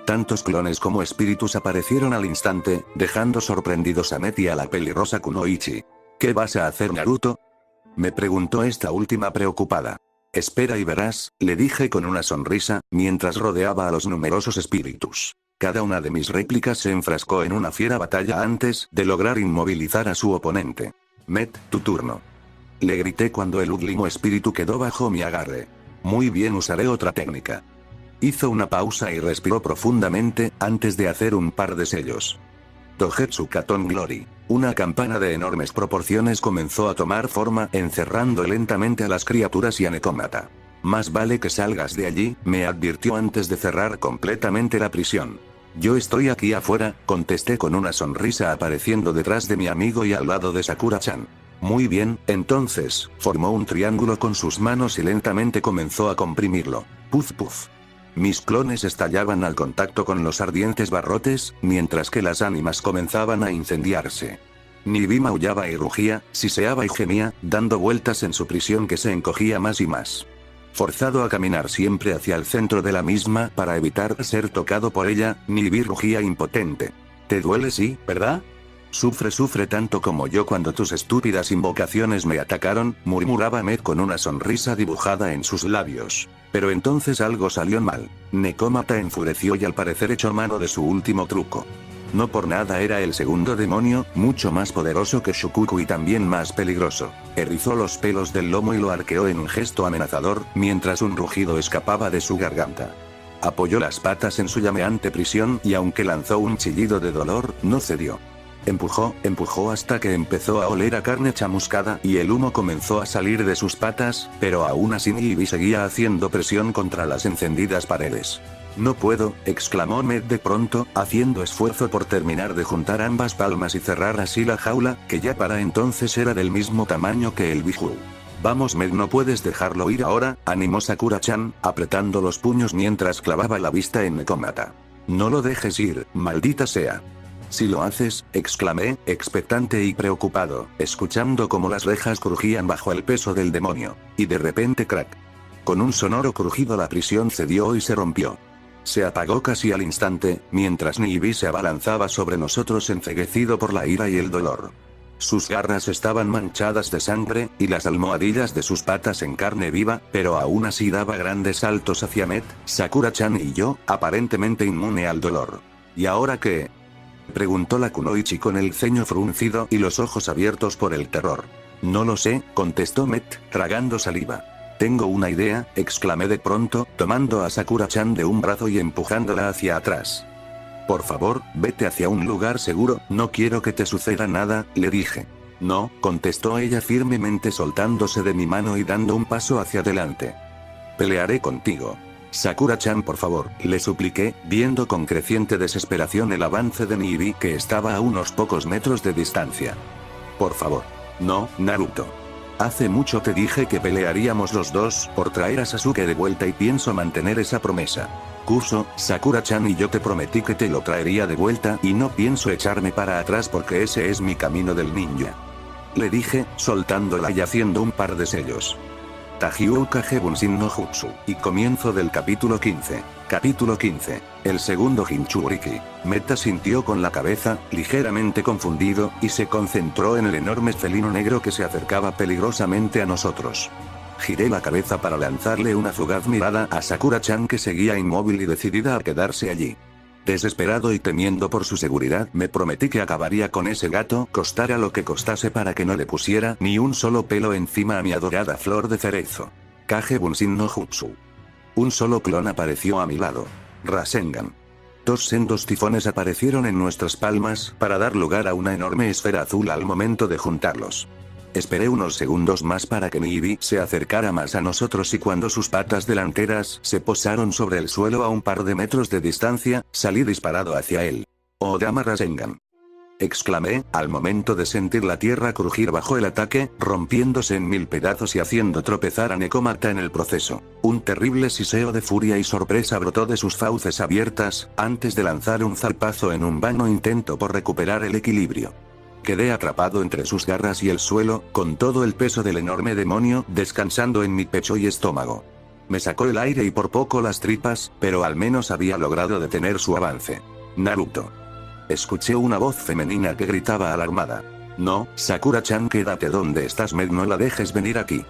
Speaker 1: Tantos clones como espíritus aparecieron al instante, dejando sorprendidos a Met y a la pelirrosa Kunoichi. ¿Qué vas a hacer, Naruto? Me preguntó esta última preocupada. Espera y verás, le dije con una sonrisa, mientras rodeaba a los numerosos espíritus. Cada una de mis réplicas se enfrascó en una fiera batalla antes de lograr inmovilizar a su oponente. Met, tu turno. Le grité cuando el último espíritu quedó bajo mi agarre. Muy bien, usaré otra técnica. Hizo una pausa y respiró profundamente, antes de hacer un par de sellos. Togetsu Katon Glory. Una campana de enormes proporciones comenzó a tomar forma, encerrando lentamente a las criaturas y a Nekomata. Más vale que salgas de allí, me advirtió antes de cerrar completamente la prisión. Yo estoy aquí afuera, contesté con una sonrisa apareciendo detrás de mi amigo y al lado de Sakura-chan. Muy bien, entonces, formó un triángulo con sus manos y lentamente comenzó a comprimirlo. Puf puf. Mis clones estallaban al contacto con los ardientes barrotes, mientras que las ánimas comenzaban a incendiarse. Nibi maullaba y rugía, siseaba y gemía, dando vueltas en su prisión que se encogía más y más. Forzado a caminar siempre hacia el centro de la misma para evitar ser tocado por ella, Nibi rugía impotente. ¿Te duele, sí, verdad? Sufre tanto como yo cuando tus estúpidas invocaciones me atacaron, murmuraba Met con una sonrisa dibujada en sus labios. Pero entonces algo salió mal. Nekomata enfureció y al parecer echó mano de su último truco. No por nada era el segundo demonio, mucho más poderoso que Shukuku y también más peligroso. Erizó los pelos del lomo y lo arqueó en un gesto amenazador, mientras un rugido escapaba de su garganta. Apoyó las patas en su llameante prisión y aunque lanzó un chillido de dolor, no cedió. Empujó hasta que empezó a oler a carne chamuscada y el humo comenzó a salir de sus patas, pero aún así Nibi seguía haciendo presión contra las encendidas paredes. No puedo, exclamó Med de pronto, haciendo esfuerzo por terminar de juntar ambas palmas y cerrar así la jaula, que ya para entonces era del mismo tamaño que el Biju. Vamos Med, no puedes dejarlo ir ahora, animó Sakura-chan, apretando los puños mientras clavaba la vista en Nekomata. No lo dejes ir, maldita sea. Si lo haces, exclamé, expectante y preocupado, escuchando cómo las rejas crujían bajo el peso del demonio. Y de repente crack. Con un sonoro crujido la prisión cedió y se rompió. Se apagó casi al instante, mientras Nibi se abalanzaba sobre nosotros enceguecido por la ira y el dolor. Sus garras estaban manchadas de sangre, y las almohadillas de sus patas en carne viva, pero aún así daba grandes saltos hacia Met, Sakura-chan y yo, aparentemente inmune al dolor. ¿Y ahora qué? Preguntó la Kunoichi con el ceño fruncido y los ojos abiertos por el terror. No lo sé, contestó Met, tragando saliva. Tengo una idea, exclamé de pronto, tomando a Sakura-chan de un brazo y empujándola hacia atrás. Por favor, vete hacia un lugar seguro, no quiero que te suceda nada, le dije. No, contestó ella firmemente soltándose de mi mano y dando un paso hacia adelante. Pelearé contigo. Sakura-chan, por favor, le supliqué, viendo con creciente desesperación el avance de Nibi que estaba a unos pocos metros de distancia. Por favor. No, Naruto. Hace mucho te dije que pelearíamos los dos por traer a Sasuke de vuelta y pienso mantener esa promesa. Kuso, Sakura-chan y yo te prometí que te lo traería de vuelta y no pienso echarme para atrás porque ese es mi camino del ninja. Le dije, soltándola y haciendo un par de sellos. Tajiuka Bunshin no Jutsu, y comienzo del capítulo 15. Capítulo 15. El segundo Jinchuriki. Meta sintió con la cabeza, ligeramente confundido, y se concentró en el enorme felino negro que se acercaba peligrosamente a nosotros. Giré la cabeza para lanzarle una fugaz mirada a Sakura-chan que seguía inmóvil y decidida a quedarse allí. Desesperado y temiendo por su seguridad, me prometí que acabaría con ese gato, costara lo que costase para que no le pusiera ni un solo pelo encima a mi adorada flor de cerezo. Kage Bunshin no Jutsu. Un solo clon apareció a mi lado. Rasengan. Dos sendos tifones aparecieron en nuestras palmas, para dar lugar a una enorme esfera azul al momento de juntarlos. Esperé unos segundos más para que Nibi se acercara más a nosotros y cuando sus patas delanteras se posaron sobre el suelo a un par de metros de distancia, salí disparado hacia él. Odama Rasengan. Exclamé, al momento de sentir la tierra crujir bajo el ataque, rompiéndose en mil pedazos y haciendo tropezar a Nekomata en el proceso. Un terrible siseo de furia y sorpresa brotó de sus fauces abiertas, antes de lanzar un zarpazo en un vano intento por recuperar el equilibrio. Quedé atrapado entre sus garras y el suelo, con todo el peso del enorme demonio descansando en mi pecho y estómago. Me sacó el aire y por poco las tripas, pero al menos había logrado detener su avance. Naruto. Escuché una voz femenina que gritaba alarmada. No, Sakura-chan, quédate donde estás, no la dejes venir aquí.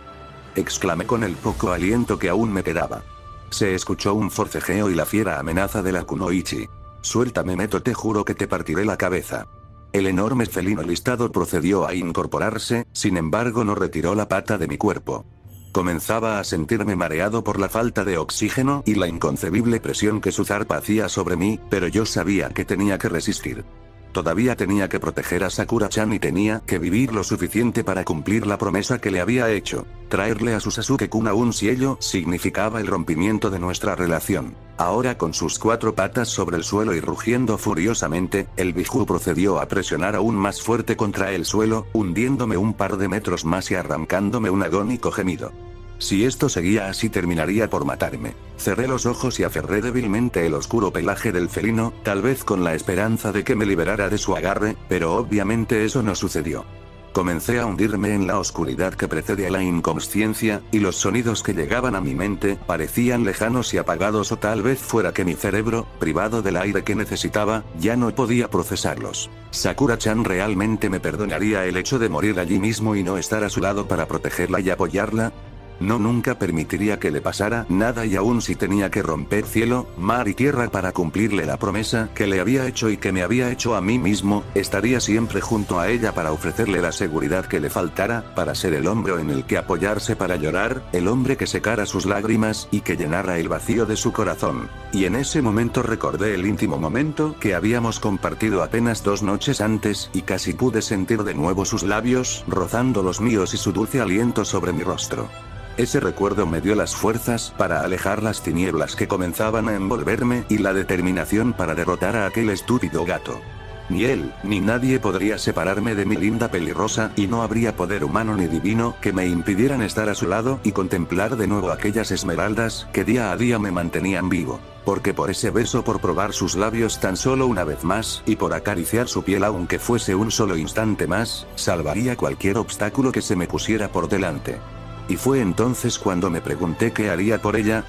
Speaker 1: Exclamé con el poco aliento que aún me quedaba. Se escuchó un forcejeo y la fiera amenaza de la Kunoichi. Suéltame, Meto, te juro que te partiré la cabeza. El enorme felino listado procedió a incorporarse, sin embargo no retiró la pata de mi cuerpo. Comenzaba a sentirme mareado por la falta de oxígeno y la inconcebible presión que su zarpa hacía sobre mí, pero yo sabía que tenía que resistir. Todavía tenía que proteger a Sakura-chan y tenía que vivir lo suficiente para cumplir la promesa que le había hecho. Traerle a su Sasuke-kun a un cielo significaba el rompimiento de nuestra relación. Ahora con sus cuatro patas sobre el suelo y rugiendo furiosamente, el Biju procedió a presionar aún más fuerte contra el suelo, hundiéndome un par de metros más y arrancándome un agónico gemido. Si esto seguía así terminaría por matarme. Cerré los ojos y aferré débilmente el oscuro pelaje del felino, tal vez con la esperanza de que me liberara de su agarre, pero obviamente eso no sucedió. Comencé a hundirme en la oscuridad que precede a la inconsciencia, y los sonidos que llegaban a mi mente parecían lejanos y apagados, o tal vez fuera que mi cerebro, privado del aire que necesitaba, ya no podía procesarlos. ¿Sakura-chan realmente me perdonaría el hecho de morir allí mismo y no estar a su lado para protegerla y apoyarla? No, nunca permitiría que le pasara nada, y aun si tenía que romper cielo, mar y tierra para cumplirle la promesa que le había hecho y que me había hecho a mí mismo, estaría siempre junto a ella para ofrecerle la seguridad que le faltara, para ser el hombro en el que apoyarse para llorar, el hombre que secara sus lágrimas y que llenara el vacío de su corazón. Y en ese momento recordé el íntimo momento que habíamos compartido apenas 2 noches antes, y casi pude sentir de nuevo sus labios rozando los míos y su dulce aliento sobre mi rostro. Ese recuerdo me dio las fuerzas para alejar las tinieblas que comenzaban a envolverme y la determinación para derrotar a aquel estúpido gato. Ni él, ni nadie podría separarme de mi linda pelirrosa, y no habría poder humano ni divino que me impidieran estar a su lado y contemplar de nuevo aquellas esmeraldas que día a día me mantenían vivo. Porque por ese beso, por probar sus labios tan solo una vez más, y por acariciar su piel aunque fuese un solo instante más, salvaría cualquier obstáculo que se me pusiera por delante. Y fue entonces cuando me pregunté qué haría por ella.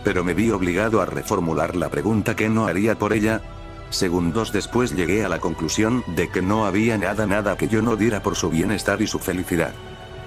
Speaker 1: Pero me vi obligado a reformular la pregunta ¿qué no haría por ella? Segundos después llegué a la conclusión de que no había nada que yo no diera por su bienestar y su felicidad.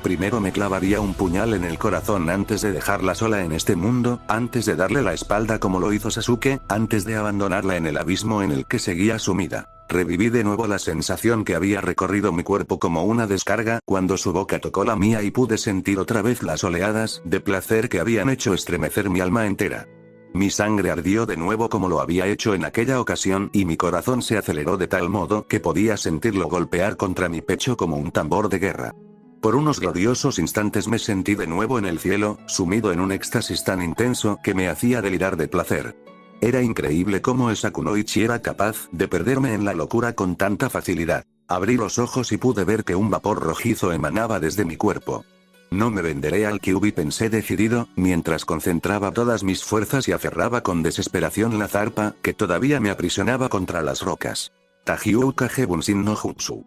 Speaker 1: Primero me clavaría un puñal en el corazón antes de dejarla sola en este mundo, antes de darle la espalda como lo hizo Sasuke, antes de abandonarla en el abismo en el que seguía sumida. Reviví de nuevo la sensación que había recorrido mi cuerpo como una descarga cuando su boca tocó la mía y pude sentir otra vez las oleadas de placer que habían hecho estremecer mi alma entera. Mi sangre ardió de nuevo como lo había hecho en aquella ocasión y mi corazón se aceleró de tal modo que podía sentirlo golpear contra mi pecho como un tambor de guerra. Por unos gloriosos instantes me sentí de nuevo en el cielo, sumido en un éxtasis tan intenso que me hacía delirar de placer. Era increíble cómo esa kunoichi era capaz de perderme en la locura con tanta facilidad. Abrí los ojos y pude ver que un vapor rojizo emanaba desde mi cuerpo. No me venderé al Kyuubi, pensé decidido, mientras concentraba todas mis fuerzas y aferraba con desesperación la zarpa que todavía me aprisionaba contra las rocas. Tajiuka Bunshin no Jutsu.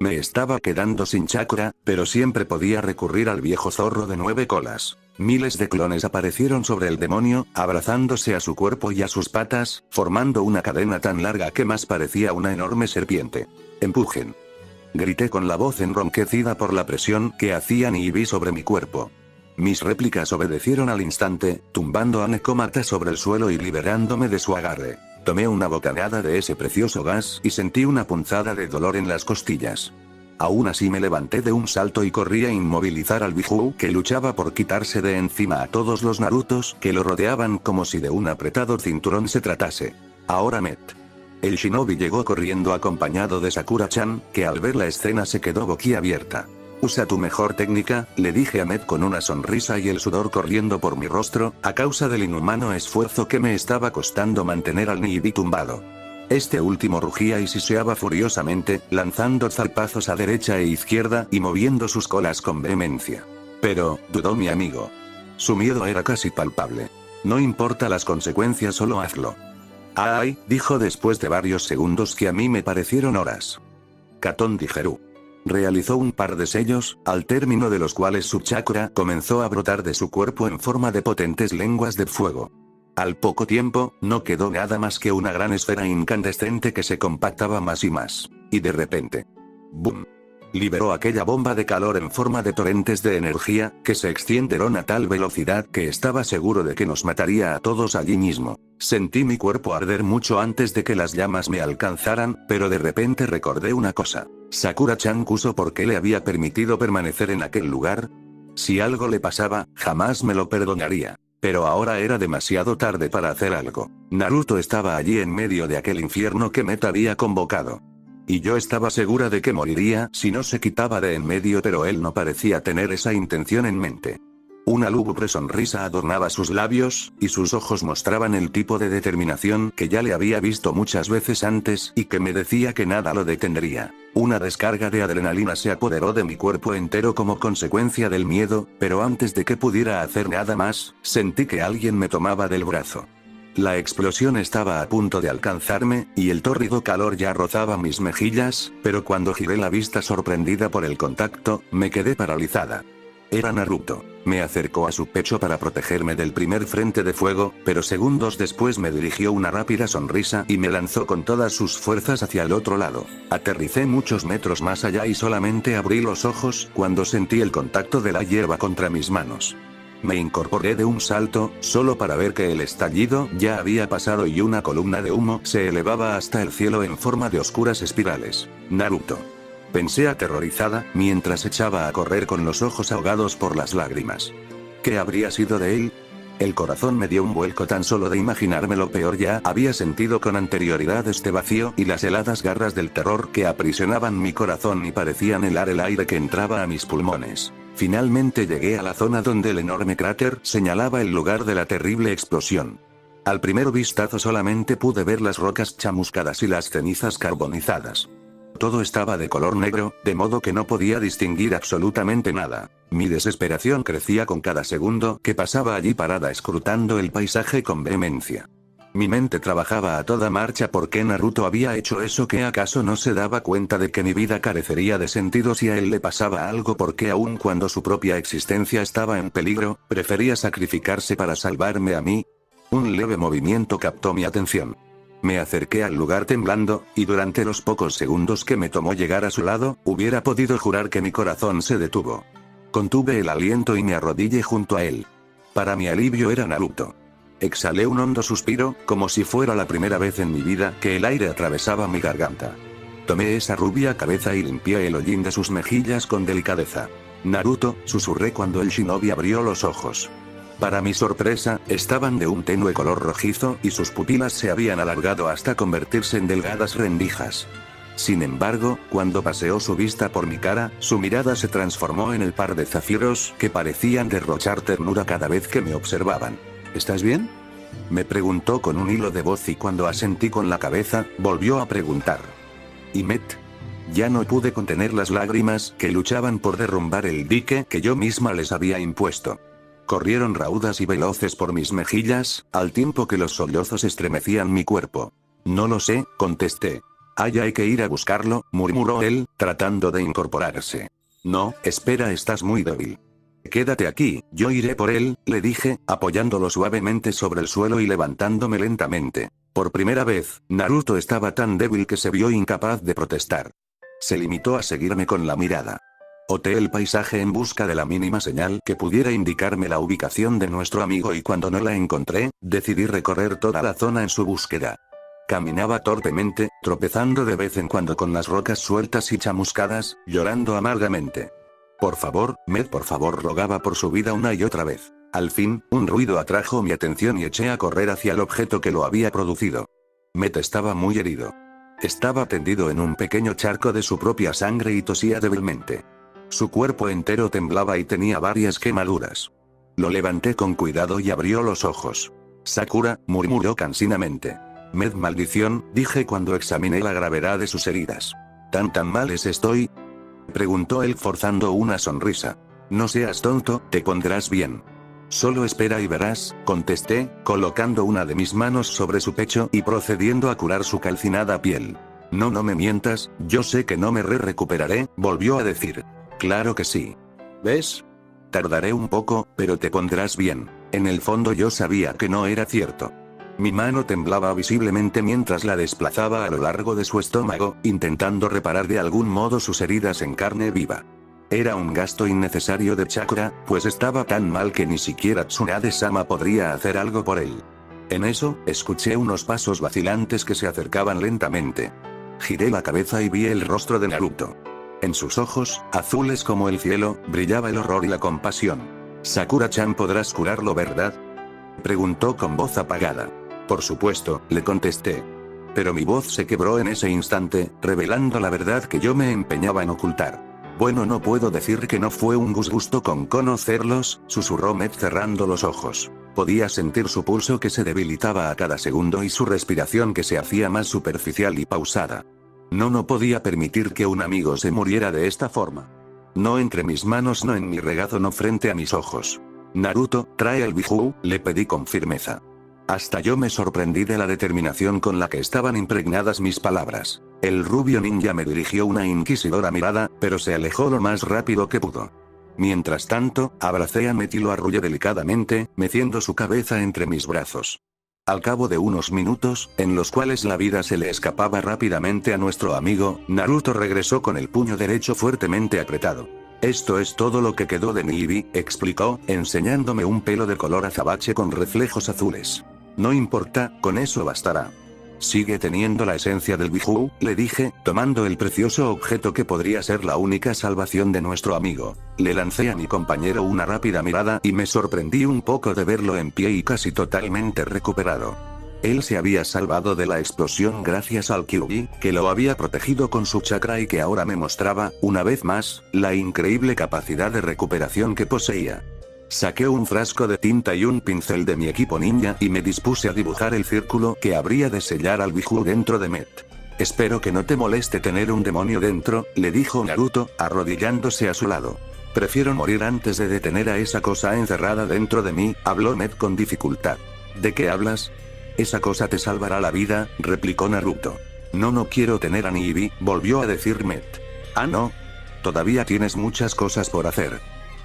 Speaker 1: Me estaba quedando sin chakra, pero siempre podía recurrir al viejo zorro de 9 colas. Miles de clones aparecieron sobre el demonio, abrazándose a su cuerpo y a sus patas, formando una cadena tan larga que más parecía una enorme serpiente. ¡Empujen! Grité con la voz enronquecida por la presión que hacía Niibi sobre mi cuerpo. Mis réplicas obedecieron al instante, tumbando a Nekomata sobre el suelo y liberándome de su agarre. Tomé una bocanada de ese precioso gas y sentí una punzada de dolor en las costillas. Aún así me levanté de un salto y corrí a inmovilizar al Biju que luchaba por quitarse de encima a todos los Narutos que lo rodeaban como si de un apretado cinturón se tratase. Ahora Met. El shinobi llegó corriendo acompañado de Sakura-chan, que al ver la escena se quedó boquiabierta. Usa tu mejor técnica, le dije a Met con una sonrisa y el sudor corriendo por mi rostro, a causa del inhumano esfuerzo que me estaba costando mantener al Niibi tumbado. Este último rugía y siseaba furiosamente, lanzando zarpazos a derecha e izquierda y moviendo sus colas con vehemencia. Pero, dudó mi amigo. Su miedo era casi palpable. No importa las consecuencias, solo hazlo. ¡Ay!, dijo después de varios segundos que a mí me parecieron horas. Katon Digeru. Realizó un par de sellos, al término de los cuales su chakra comenzó a brotar de su cuerpo en forma de potentes lenguas de fuego. Al poco tiempo, no quedó nada más que una gran esfera incandescente que se compactaba más y más. Y de repente. ¡Bum! Liberó aquella bomba de calor en forma de torrentes de energía, que se extendieron a tal velocidad que estaba seguro de que nos mataría a todos allí mismo. Sentí mi cuerpo arder mucho antes de que las llamas me alcanzaran, pero de repente recordé una cosa. ¿Sakura-chan Kuso por qué le había permitido permanecer en aquel lugar? Si algo le pasaba, jamás me lo perdonaría. Pero ahora era demasiado tarde para hacer algo. Naruto estaba allí en medio de aquel infierno que Met había convocado. Y yo estaba segura de que moriría si no se quitaba de en medio, pero él no parecía tener esa intención en mente. Una lúgubre sonrisa adornaba sus labios, y sus ojos mostraban el tipo de determinación que ya le había visto muchas veces antes y que me decía que nada lo detendría. Una descarga de adrenalina se apoderó de mi cuerpo entero como consecuencia del miedo, pero antes de que pudiera hacer nada más, sentí que alguien me tomaba del brazo. La explosión estaba a punto de alcanzarme, y el tórrido calor ya rozaba mis mejillas, pero cuando giré la vista sorprendida por el contacto, me quedé paralizada. Era Naruto. Me acercó a su pecho para protegerme del primer frente de fuego, pero segundos después me dirigió una rápida sonrisa y me lanzó con todas sus fuerzas hacia el otro lado. Aterricé muchos metros más allá y solamente abrí los ojos cuando sentí el contacto de la hierba contra mis manos. Me incorporé de un salto, solo para ver que el estallido ya había pasado y una columna de humo se elevaba hasta el cielo en forma de oscuras espirales. Naruto. Pensé aterrorizada, mientras echaba a correr con los ojos ahogados por las lágrimas. ¿Qué habría sido de él? El corazón me dio un vuelco tan solo de imaginarme lo peor. Ya había sentido con anterioridad este vacío y las heladas garras del terror que aprisionaban mi corazón y parecían helar el aire que entraba a mis pulmones. Finalmente llegué a la zona donde el enorme cráter señalaba el lugar de la terrible explosión. Al primer vistazo solamente pude ver las rocas chamuscadas y las cenizas carbonizadas. Todo estaba de color negro, de modo que no podía distinguir absolutamente nada. Mi desesperación crecía con cada segundo que pasaba allí parada escrutando el paisaje con vehemencia. Mi mente trabajaba a toda marcha. ¿Por qué Naruto había hecho eso? ¿Que acaso no se daba cuenta de que mi vida carecería de sentido si a él le pasaba algo? Porque aun cuando su propia existencia estaba en peligro, prefería sacrificarse para salvarme a mí? Un leve movimiento captó mi atención. Me acerqué al lugar temblando, y durante los pocos segundos que me tomó llegar a su lado, hubiera podido jurar que mi corazón se detuvo. Contuve el aliento y me arrodillé junto a él. Para mi alivio era Naruto. Exhalé un hondo suspiro, como si fuera la primera vez en mi vida que el aire atravesaba mi garganta. Tomé esa rubia cabeza y limpié el hollín de sus mejillas con delicadeza. Naruto, susurré cuando el shinobi abrió los ojos. Para mi sorpresa, estaban de un tenue color rojizo y sus pupilas se habían alargado hasta convertirse en delgadas rendijas. Sin embargo, cuando paseó su vista por mi cara, su mirada se transformó en el par de zafiros que parecían derrochar ternura cada vez que me observaban. ¿Estás bien?, me preguntó con un hilo de voz, y cuando asentí con la cabeza, volvió a preguntar. ¿Y Met? Ya no pude contener las lágrimas que luchaban por derrumbar el dique que yo misma les había impuesto. Corrieron raudas y veloces por mis mejillas, al tiempo que los sollozos estremecían mi cuerpo. No lo sé, contesté. Hay que ir a buscarlo, murmuró él, tratando de incorporarse. No, espera, estás muy débil. Quédate aquí, yo iré por él, le dije, apoyándolo suavemente sobre el suelo y levantándome lentamente. Por primera vez, Naruto estaba tan débil que se vio incapaz de protestar. Se limitó a seguirme con la mirada. Oteé el paisaje en busca de la mínima señal que pudiera indicarme la ubicación de nuestro amigo, y cuando no la encontré, decidí recorrer toda la zona en su búsqueda. Caminaba torpemente, tropezando de vez en cuando con las rocas sueltas y chamuscadas, llorando amargamente. Por favor, Med, por favor, rogaba por su vida una y otra vez. Al fin, un ruido atrajo mi atención y eché a correr hacia el objeto que lo había producido. Med estaba muy herido. Estaba tendido en un pequeño charco de su propia sangre y tosía débilmente. Su cuerpo entero temblaba y tenía varias quemaduras. Lo levanté con cuidado y abrió los ojos. Sakura, murmuró cansinamente. Med, maldición, dije cuando examiné la gravedad de sus heridas. ¿Tan males estoy?, preguntó él forzando una sonrisa. No seas tonto, te pondrás bien. Solo espera y verás, contesté, colocando una de mis manos sobre su pecho y procediendo a curar su calcinada piel. No me mientas, yo sé que no me recuperaré, volvió a decir. Claro que sí. ¿Ves? Tardaré un poco, pero te pondrás bien. En el fondo yo sabía que no era cierto. Mi mano temblaba visiblemente mientras la desplazaba a lo largo de su estómago, intentando reparar de algún modo sus heridas en carne viva. Era un gasto innecesario de chakra, pues estaba tan mal que ni siquiera Tsunade-sama podría hacer algo por él. En eso, escuché unos pasos vacilantes que se acercaban lentamente. Giré la cabeza y vi el rostro de Naruto. En sus ojos, azules como el cielo, brillaba el horror y la compasión. Sakura-chan, podrás curarlo, ¿verdad?, preguntó con voz apagada. Por supuesto, le contesté. Pero mi voz se quebró en ese instante, revelando la verdad que yo me empeñaba en ocultar. Bueno, no puedo decir que no fue un gusto con conocerlos, susurró Med cerrando los ojos. Podía sentir su pulso que se debilitaba a cada segundo y su respiración que se hacía más superficial y pausada. No podía permitir que un amigo se muriera de esta forma. No entre mis manos, no en mi regazo, no frente a mis ojos. Naruto, trae el Biju, le pedí con firmeza. Hasta yo me sorprendí de la determinación con la que estaban impregnadas mis palabras. El rubio ninja me dirigió una inquisidora mirada, pero se alejó lo más rápido que pudo. Mientras tanto, abracé a Met y lo arrullé delicadamente, meciendo su cabeza entre mis brazos. Al cabo de unos minutos, en los cuales la vida se le escapaba rápidamente a nuestro amigo, Naruto regresó con el puño derecho fuertemente apretado. Esto es todo lo que quedó de mi Ibi, explicó, enseñándome un pelo de color azabache con reflejos azules. No importa, con eso bastará. Sigue teniendo la esencia del Biju, le dije, tomando el precioso objeto que podría ser la única salvación de nuestro amigo. Le lancé a mi compañero una rápida mirada y me sorprendí un poco de verlo en pie y casi totalmente recuperado. Él se había salvado de la explosión gracias al Kyuubi, que lo había protegido con su chakra y que ahora me mostraba, una vez más, la increíble capacidad de recuperación que poseía. Saqué un frasco de tinta y un pincel de mi equipo ninja y me dispuse a dibujar el círculo que habría de sellar al Biju dentro de Met. Espero que no te moleste tener un demonio dentro, le dijo Naruto, arrodillándose a su lado. Prefiero morir antes de detener a esa cosa encerrada dentro de mí, habló Met con dificultad. ¿De qué hablas? Esa cosa te salvará la vida, replicó Naruto. No quiero tener a Nibi, volvió a decir Met. Ah no. Todavía tienes muchas cosas por hacer.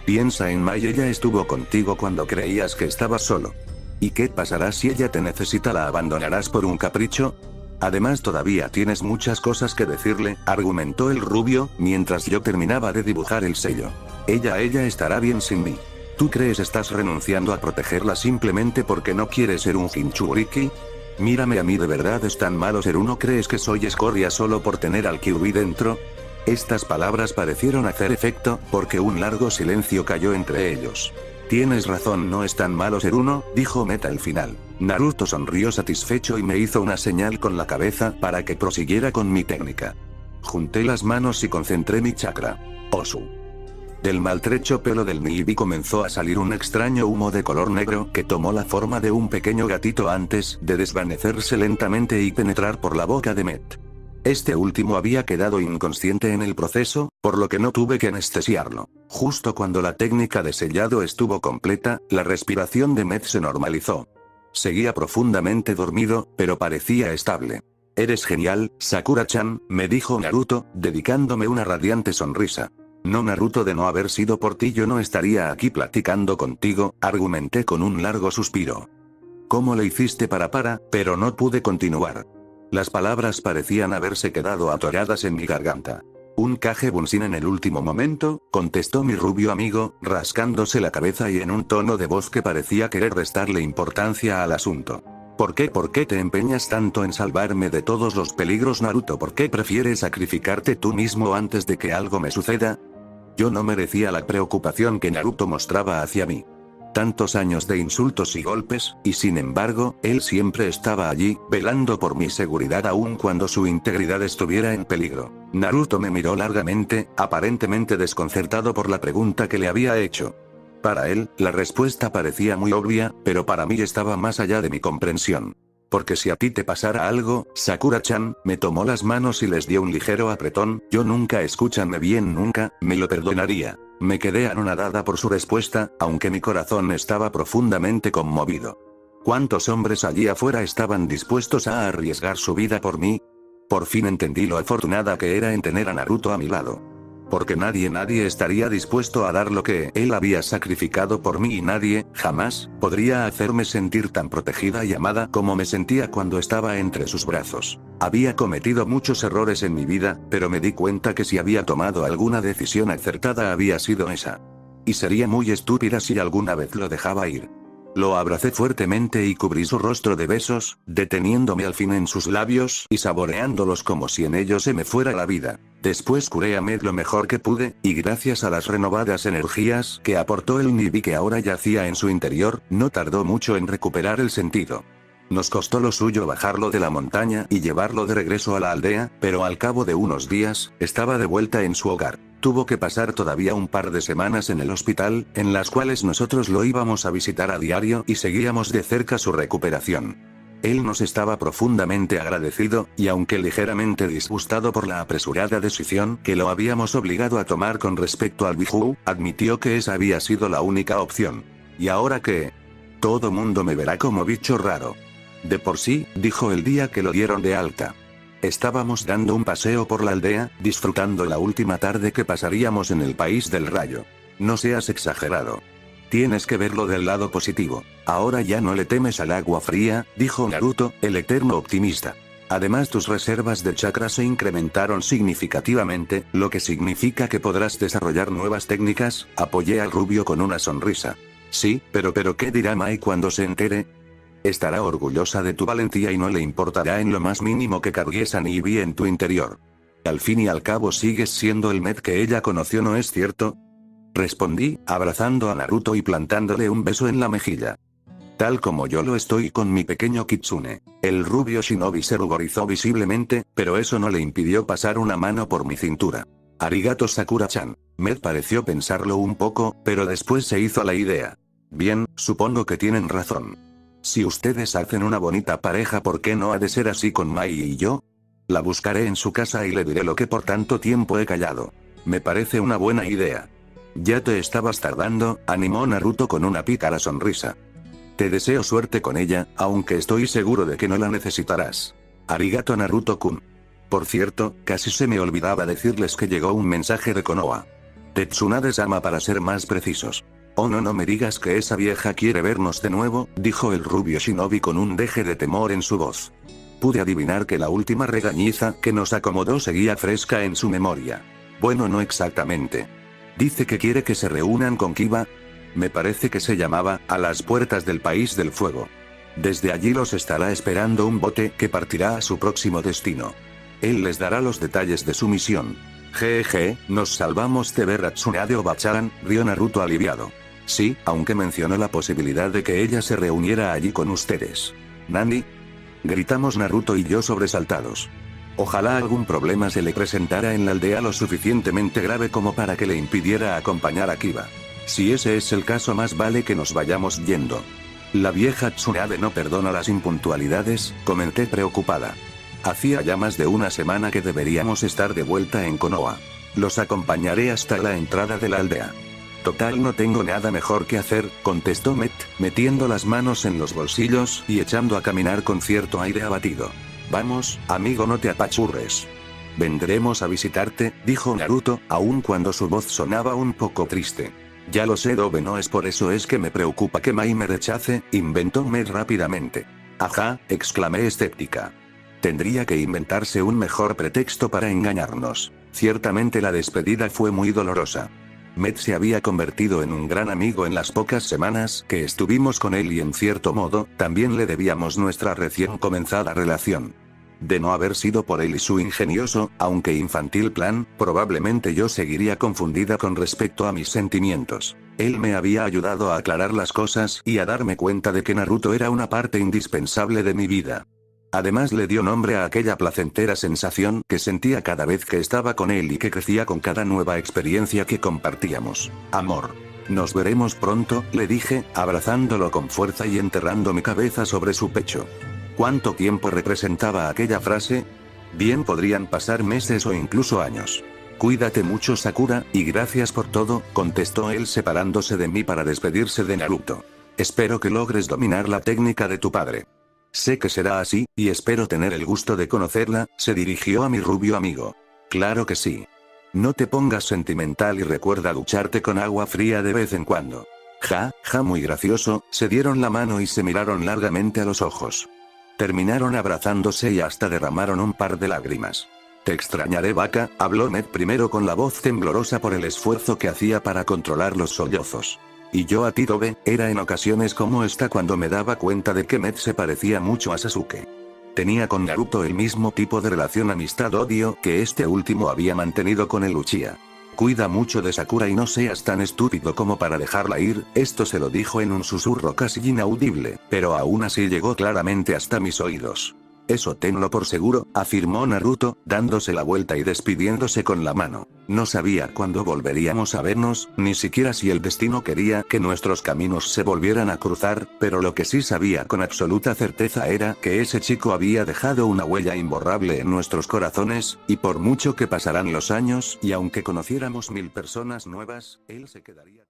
Speaker 1: Piensa en Mai, ella estuvo contigo cuando creías que estabas solo. ¿Y qué pasará si ella te necesita? ¿La abandonarás por un capricho? Además todavía tienes muchas cosas que decirle, argumentó el rubio, mientras yo terminaba de dibujar el sello. Ella estará bien sin mí. ¿Tú crees estás renunciando a protegerla simplemente porque no quieres ser un Jinchuriki? Mírame a mí, ¿de verdad es tan malo ser uno? ¿Crees que soy escoria solo por tener al Kyuubi dentro? Estas palabras parecieron hacer efecto, porque un largo silencio cayó entre ellos. Tienes razón, no es tan malo ser uno, dijo Meta al final. Naruto sonrió satisfecho y me hizo una señal con la cabeza para que prosiguiera con mi técnica. Junté las manos y concentré mi chakra. Osu. Del maltrecho pelo del Nibi comenzó a salir un extraño humo de color negro que tomó la forma de un pequeño gatito antes de desvanecerse lentamente y penetrar por la boca de Met. Este último había quedado inconsciente en el proceso, por lo que no tuve que anestesiarlo. Justo cuando la técnica de sellado estuvo completa, la respiración de Met se normalizó. Seguía profundamente dormido, pero parecía estable. Eres genial, Sakura-chan, me dijo Naruto, dedicándome una radiante sonrisa. No, Naruto, de no haber sido por ti yo no estaría aquí platicando contigo, argumenté con un largo suspiro. ¿Cómo le hiciste pero no pude continuar? Las palabras parecían haberse quedado atoradas en mi garganta. Un Kage Bunshin en el último momento, contestó mi rubio amigo, rascándose la cabeza y en un tono de voz que parecía querer restarle importancia al asunto. ¿Por qué te empeñas tanto en salvarme de todos los peligros, Naruto? ¿Por qué prefieres sacrificarte tú mismo antes de que algo me suceda? Yo no merecía la preocupación que Naruto mostraba hacia mí. Tantos años de insultos y golpes, y sin embargo, él siempre estaba allí, velando por mi seguridad aun cuando su integridad estuviera en peligro. Naruto me miró largamente, aparentemente desconcertado por la pregunta que le había hecho. Para él, la respuesta parecía muy obvia, pero para mí estaba más allá de mi comprensión. Porque si a ti te pasara algo, Sakura-chan, me tomó las manos y les dio un ligero apretón, yo nunca, escúchame bien, nunca, me lo perdonaría. Me quedé anonadada por su respuesta, aunque mi corazón estaba profundamente conmovido. ¿Cuántos hombres allí afuera estaban dispuestos a arriesgar su vida por mí? Por fin entendí lo afortunada que era en tener a Naruto a mi lado. Porque nadie estaría dispuesto a dar lo que él había sacrificado por mí y nadie, jamás, podría hacerme sentir tan protegida y amada como me sentía cuando estaba entre sus brazos. Había cometido muchos errores en mi vida, pero me di cuenta que si había tomado alguna decisión acertada había sido esa. Y sería muy estúpida si alguna vez lo dejaba ir. Lo abracé fuertemente y cubrí su rostro de besos, deteniéndome al fin en sus labios y saboreándolos como si en ellos se me fuera la vida. Después curé a Med lo mejor que pude, y gracias a las renovadas energías que aportó el Nibi que ahora yacía en su interior, no tardó mucho en recuperar el sentido. Nos costó lo suyo bajarlo de la montaña y llevarlo de regreso a la aldea, pero al cabo de unos días, estaba de vuelta en su hogar. Tuvo que pasar todavía un par de semanas en el hospital, en las cuales nosotros lo íbamos a visitar a diario y seguíamos de cerca su recuperación. Él nos estaba profundamente agradecido, y aunque ligeramente disgustado por la apresurada decisión que lo habíamos obligado a tomar con respecto al Biju, admitió que esa había sido la única opción. ¿Y ahora qué? Todo mundo me verá como bicho raro. De por sí, dijo el día que lo dieron de alta. Estábamos dando un paseo por la aldea, disfrutando la última tarde que pasaríamos en el país del rayo. No seas exagerado. Tienes que verlo del lado positivo. Ahora ya no le temes al agua fría, dijo Naruto, el eterno optimista. Además tus reservas de chakra se incrementaron significativamente, lo que significa que podrás desarrollar nuevas técnicas, apoyé al rubio con una sonrisa. Sí, pero ¿qué dirá Mai cuando se entere? Estará orgullosa de tu valentía y no le importará en lo más mínimo que cargues a Nibi en tu interior. Al fin y al cabo sigues siendo el Med que ella conoció, ¿no es cierto? Respondí, abrazando a Naruto y plantándole un beso en la mejilla. Tal como yo lo estoy con mi pequeño Kitsune. El rubio shinobi se ruborizó visiblemente, pero eso no le impidió pasar una mano por mi cintura. Arigato Sakura-chan. Med pareció pensarlo un poco, pero después se hizo a la idea. Bien, supongo que tienen razón. Si ustedes hacen una bonita pareja, ¿por qué no ha de ser así con Mai y yo? La buscaré en su casa y le diré lo que por tanto tiempo he callado. Me parece una buena idea. Ya te estabas tardando, animó Naruto con una pícara sonrisa. Te deseo suerte con ella, aunque estoy seguro de que no la necesitarás. Arigato Naruto-kun. Por cierto, casi se me olvidaba decirles que llegó un mensaje de Konoha. Tsunade-sama para ser más precisos. Oh no me digas que esa vieja quiere vernos de nuevo, dijo el rubio shinobi con un deje de temor en su voz. Pude adivinar que la última regañiza que nos acomodó seguía fresca en su memoria. Bueno, no exactamente. Dice que quiere que se reúnan con Kiba. Me parece que se llamaba, a las puertas del país del fuego. Desde allí los estará esperando un bote que partirá a su próximo destino. Él les dará los detalles de su misión. Jeje, nos salvamos de ver a Tsunade Oba-chan, rió Naruto aliviado. Sí, aunque mencionó la posibilidad de que ella se reuniera allí con ustedes. ¿Nani? Gritamos Naruto y yo sobresaltados. Ojalá algún problema se le presentara en la aldea lo suficientemente grave como para que le impidiera acompañar a Kiba. Si ese es el caso, más vale que nos vayamos yendo. La vieja Tsunade no perdona las impuntualidades, comenté preocupada. Hacía ya más de una semana que deberíamos estar de vuelta en Konoha. Los acompañaré hasta la entrada de la aldea. Total, no tengo nada mejor que hacer, contestó Met, metiendo las manos en los bolsillos y echando a caminar con cierto aire abatido. Vamos, amigo, no te apachurres. Vendremos a visitarte, dijo Naruto, aun cuando su voz sonaba un poco triste. Ya lo sé, Dobe, no es por eso, es que me preocupa que Mai me rechace, inventó Met rápidamente. Ajá, exclamé escéptica. Tendría que inventarse un mejor pretexto para engañarnos. Ciertamente la despedida fue muy dolorosa. Met se había convertido en un gran amigo en las pocas semanas que estuvimos con él y en cierto modo, también le debíamos nuestra recién comenzada relación. De no haber sido por él y su ingenioso, aunque infantil plan, probablemente yo seguiría confundida con respecto a mis sentimientos. Él me había ayudado a aclarar las cosas y a darme cuenta de que Naruto era una parte indispensable de mi vida. Además le dio nombre a aquella placentera sensación que sentía cada vez que estaba con él y que crecía con cada nueva experiencia que compartíamos. Amor. Nos veremos pronto, le dije, abrazándolo con fuerza y enterrando mi cabeza sobre su pecho. ¿Cuánto tiempo representaba aquella frase? Bien, podrían pasar meses o incluso años. Cuídate mucho, Sakura, y gracias por todo, contestó él separándose de mí para despedirse de Naruto. Espero que logres dominar la técnica de tu padre. Sé que será así, y espero tener el gusto de conocerla, se dirigió a mi rubio amigo. Claro que sí. No te pongas sentimental y recuerda ducharte con agua fría de vez en cuando. Ja, muy gracioso, se dieron la mano y se miraron largamente a los ojos. Terminaron abrazándose y hasta derramaron un par de lágrimas. Te extrañaré, vaca, habló Ned primero con la voz temblorosa por el esfuerzo que hacía para controlar los sollozos. Y yo a ti, Dobe, era en ocasiones como esta cuando me daba cuenta de que Met se parecía mucho a Sasuke. Tenía con Naruto el mismo tipo de relación amistad-odio que este último había mantenido con el Uchiha. Cuida mucho de Sakura y no seas tan estúpido como para dejarla ir, esto se lo dijo en un susurro casi inaudible, pero aún así llegó claramente hasta mis oídos. Eso tenlo por seguro, afirmó Naruto, dándose la vuelta y despidiéndose con la mano. No sabía cuándo volveríamos a vernos, ni siquiera si el destino quería que nuestros caminos se volvieran a cruzar, pero lo que sí sabía con absoluta certeza era que ese chico había dejado una huella imborrable en nuestros corazones, y por mucho que pasaran los años, y aunque conociéramos 1000 personas nuevas, él se quedaría.